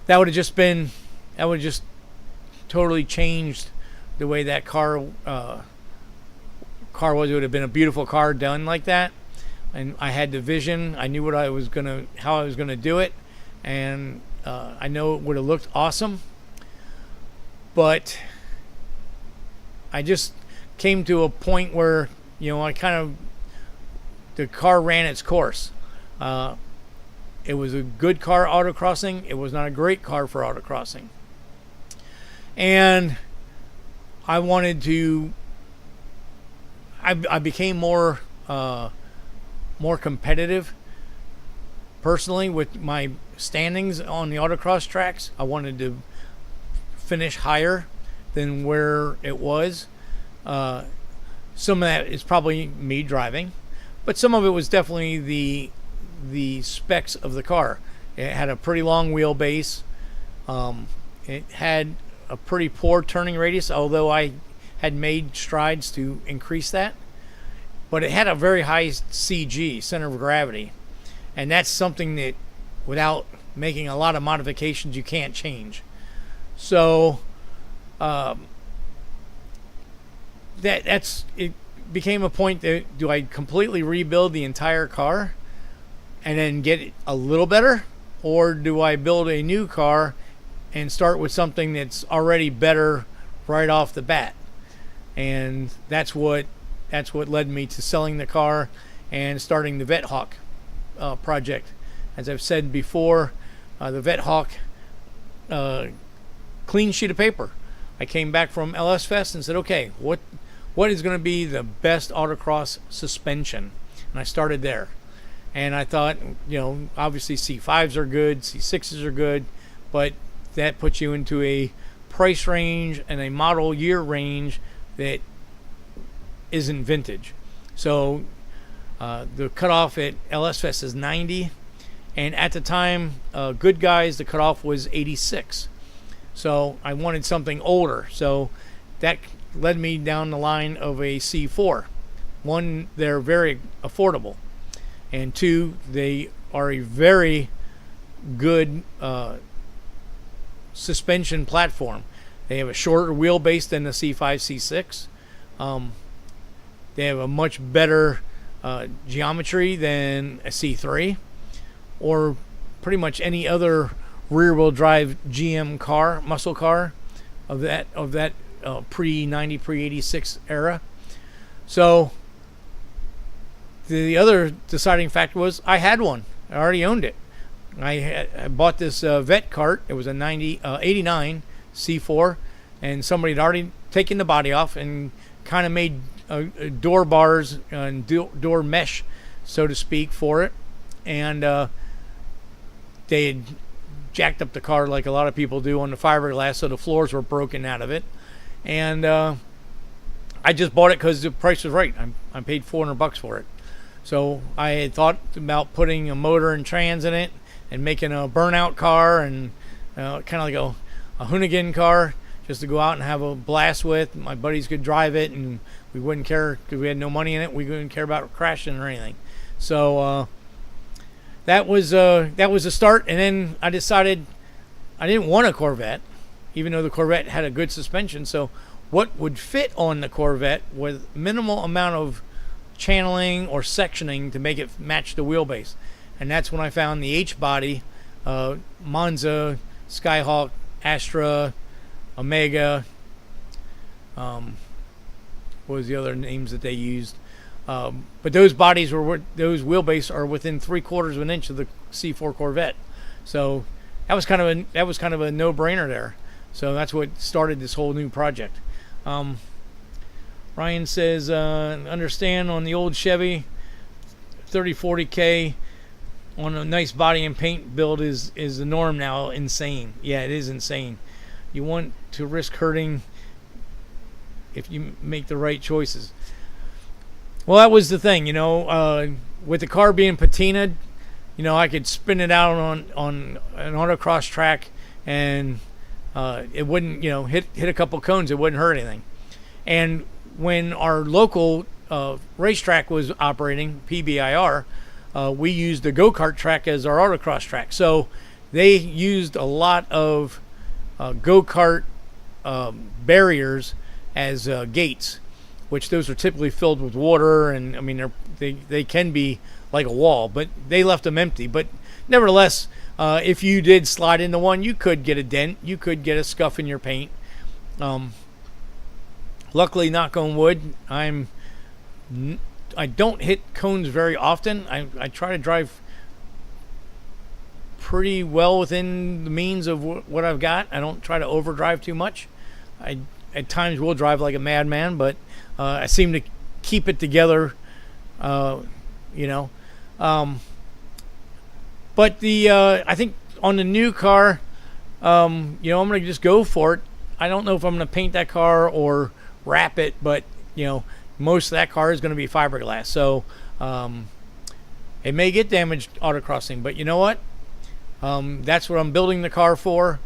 would have just totally changed the way that car was. It would have been a beautiful car done like that, and I had the vision. I knew how I was gonna do it, and I know it would have looked awesome. But I just came to a point where the car ran its course. It was a good car autocrossing. It was not a great car for autocrossing. And I wanted to. I became more competitive personally with my standings on the autocross tracks. I wanted to finish higher than where it was. Some of that is probably me driving, but some of it was definitely the specs of the car. It had a pretty long wheelbase. It had a pretty poor turning radius, although I had made strides to increase that. But it had a very high CG, center of gravity. And that's something that, without making a lot of modifications, you can't change. So it became a point that, do I completely rebuild the entire car and then get it a little better, or do I build a new car and start with something that's already better right off the bat? And that's what led me to selling the car and starting the Vet Hawk project. As I've said before, the Vet Hawk, clean sheet of paper. I came back from LS Fest and said, okay, what is going to be the best autocross suspension? And I started there. And I thought, obviously C5s are good, C6s are good, but that puts you into a price range and a model year range that isn't vintage. So the cutoff at LS Fest is 90, and at the time, Good Guys, the cutoff was 86. So I wanted something older. So that led me down the line of a C4. One, they're very affordable, and two, they are a very good suspension platform. They have a shorter wheelbase than the C5, C6. They have a much better geometry than a C3 or pretty much any other rear-wheel drive GM car, muscle car of that pre-90, pre-86 era. So the other deciding factor was I had one. I already owned it. I bought this vet cart. It was a 89 C4, and somebody had already taken the body off and kind of made door bars and door mesh, so to speak, for it. And they had jacked up the car like a lot of people do on the fiberglass, so the floors were broken out of it. And I just bought it because the price was right. I paid $400 for it. So I had thought about putting a motor and trans in it and making a burnout car and kind of like a Hoonigan car just to go out and have a blast with. My buddies could drive it and we wouldn't care because we had no money in it. We wouldn't care about crashing or anything. So that was the start. And then I decided I didn't want a Corvette, even though the Corvette had a good suspension. So what would fit on the Corvette with minimal amount of channeling or sectioning to make it match the wheelbase? And that's when I found the H-body, Monza, Skyhawk, Astra, Omega. What was the other names that they used? But those bodies those wheelbase are within 3/4 of an inch of the C4 Corvette. So that was kind of a no-brainer there. So that's what started this whole new project. Ryan says, understand on the old Chevy, 30-40K on a nice body and paint build is the norm now. Insane. Yeah, it is insane. You want to risk hurting if you make the right choices. Well, that was the thing, with the car being patinaed, I could spin it out on an autocross track and it wouldn't, hit a couple cones. It wouldn't hurt anything. And when our local racetrack was operating, PBIR, we used the go-kart track as our autocross track. So they used a lot of go-kart barriers as gates, which those are typically filled with water, and I mean they can be like a wall, but they left them empty. But nevertheless, if you did slide into one, you could get a dent, you could get a scuff in your paint. Luckily, knock on wood, I don't hit cones very often. I try to drive pretty well within the means of what I've got. I don't try to overdrive too much. I at times will drive like a madman, but I seem to keep it together, But I think on the new car, I'm going to just go for it. I don't know if I'm going to paint that car or wrap it, but, most of that car is going to be fiberglass. So it may get damaged autocrossing, but you know what? That's what I'm building the car for.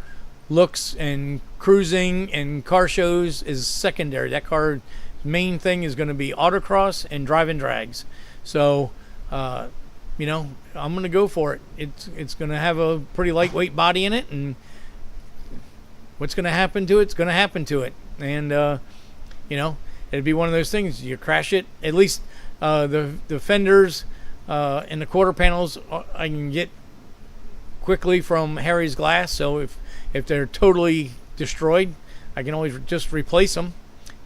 Looks and cruising and car shows is secondary. That car's main thing is going to be autocross and driving drags. So, I'm going to go for it. It's going to have a pretty lightweight body in it, and what's going to happen to it's going to happen to it. And, it'd be one of those things. You crash it. At least the fenders and the quarter panels, I can get quickly from Harry's glass. So if they're totally destroyed, I can always just replace them.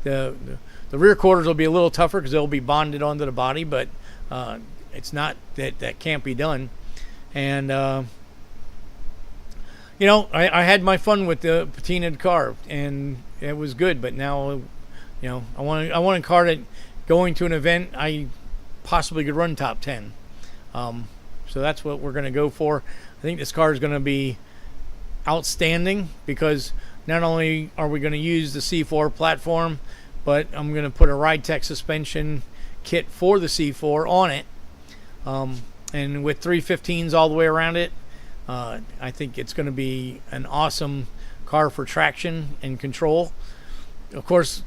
The rear quarters will be a little tougher because they'll be bonded onto the body, but it's not that can't be done. And I had my fun with the patinaed car, and it was good. But now, I want a car that, going to an event, I possibly could run top 10. So that's what we're going to go for. I think this car is going to be outstanding because not only are we going to use the C4 platform, but I'm going to put a Ride Tech suspension kit for the C4 on it. And with 315s all the way around it, I think it's going to be an awesome car for traction and control. Of course,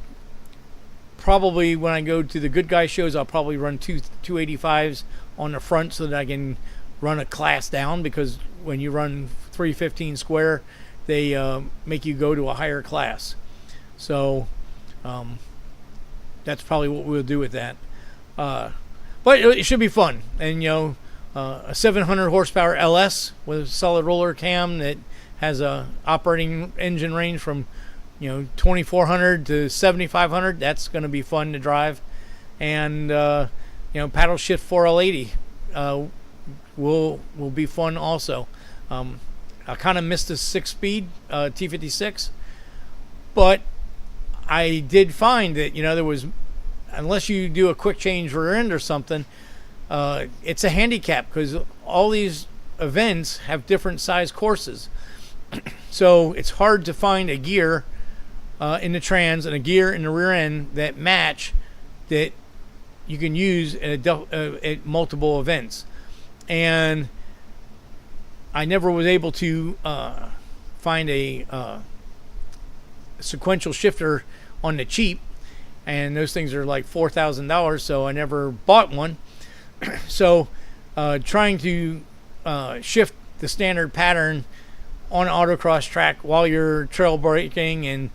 probably when I go to the Good Guy shows, I'll probably run 285s on the front so that I can run a class down, because when you run 315 square, they make you go to a higher class. So that's probably what we'll do with that. But it should be fun. And a 700 horsepower LS with a solid roller cam that has a operating engine range from 2400 to 7500. That's going to be fun to drive. And paddle shift 4L80 will be fun also. I kind of missed the 6-speed T56, but I did find that there was, unless you do a quick change rear end or something, it's a handicap because all these events have different size courses. So it's hard to find a gear in the trans and a gear in the rear end that match, that you can use at multiple events. And I never was able to find a sequential shifter on the cheap, and those things are like $4,000, so I never bought one. So trying to shift the standard pattern on an autocross track while you're trail braking and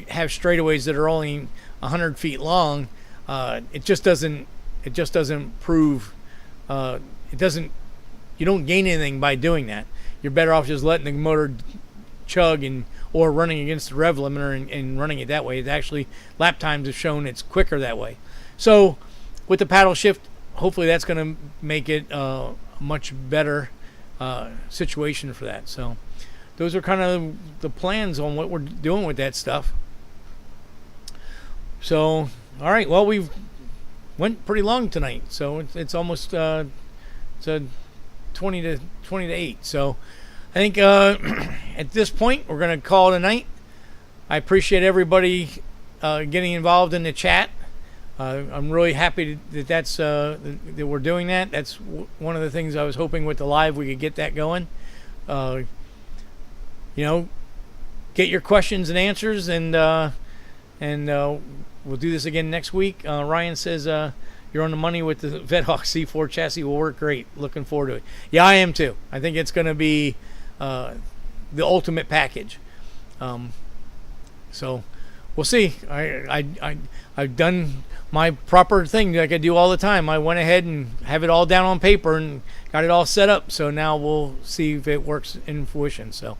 have straightaways that are only 100 feet long, it just doesn't prove, you don't gain anything by doing that. You're better off just letting the motor chug or running against the rev limiter and running it that way. It actually, lap times have shown it's quicker that way. So with the paddle shift, hopefully that's going to make it a much better situation for that. So those are kind of the plans on what we're doing with that stuff. So, all right, well, we've went pretty long tonight, so it's almost it's a 20 to 8. So I think at this point we're going to call it a night. I appreciate everybody getting involved in the chat. I'm really happy that we're doing that. That's one of the things I was hoping with the live we could get that going. Get your questions and answers, and we'll do this again next week. Ryan says you're on the money with the Vedhawk C4 chassis. Will work great. Looking forward to it. Yeah, I am too. I think it's going to be the ultimate package. So we'll see. I've done my proper thing like I do all the time. I went ahead and have it all down on paper and got it all set up. So now we'll see if it works in fruition. So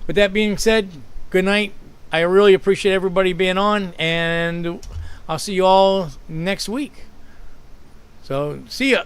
with that being said, good night. I really appreciate everybody being on, and I'll see you all next week. So see ya.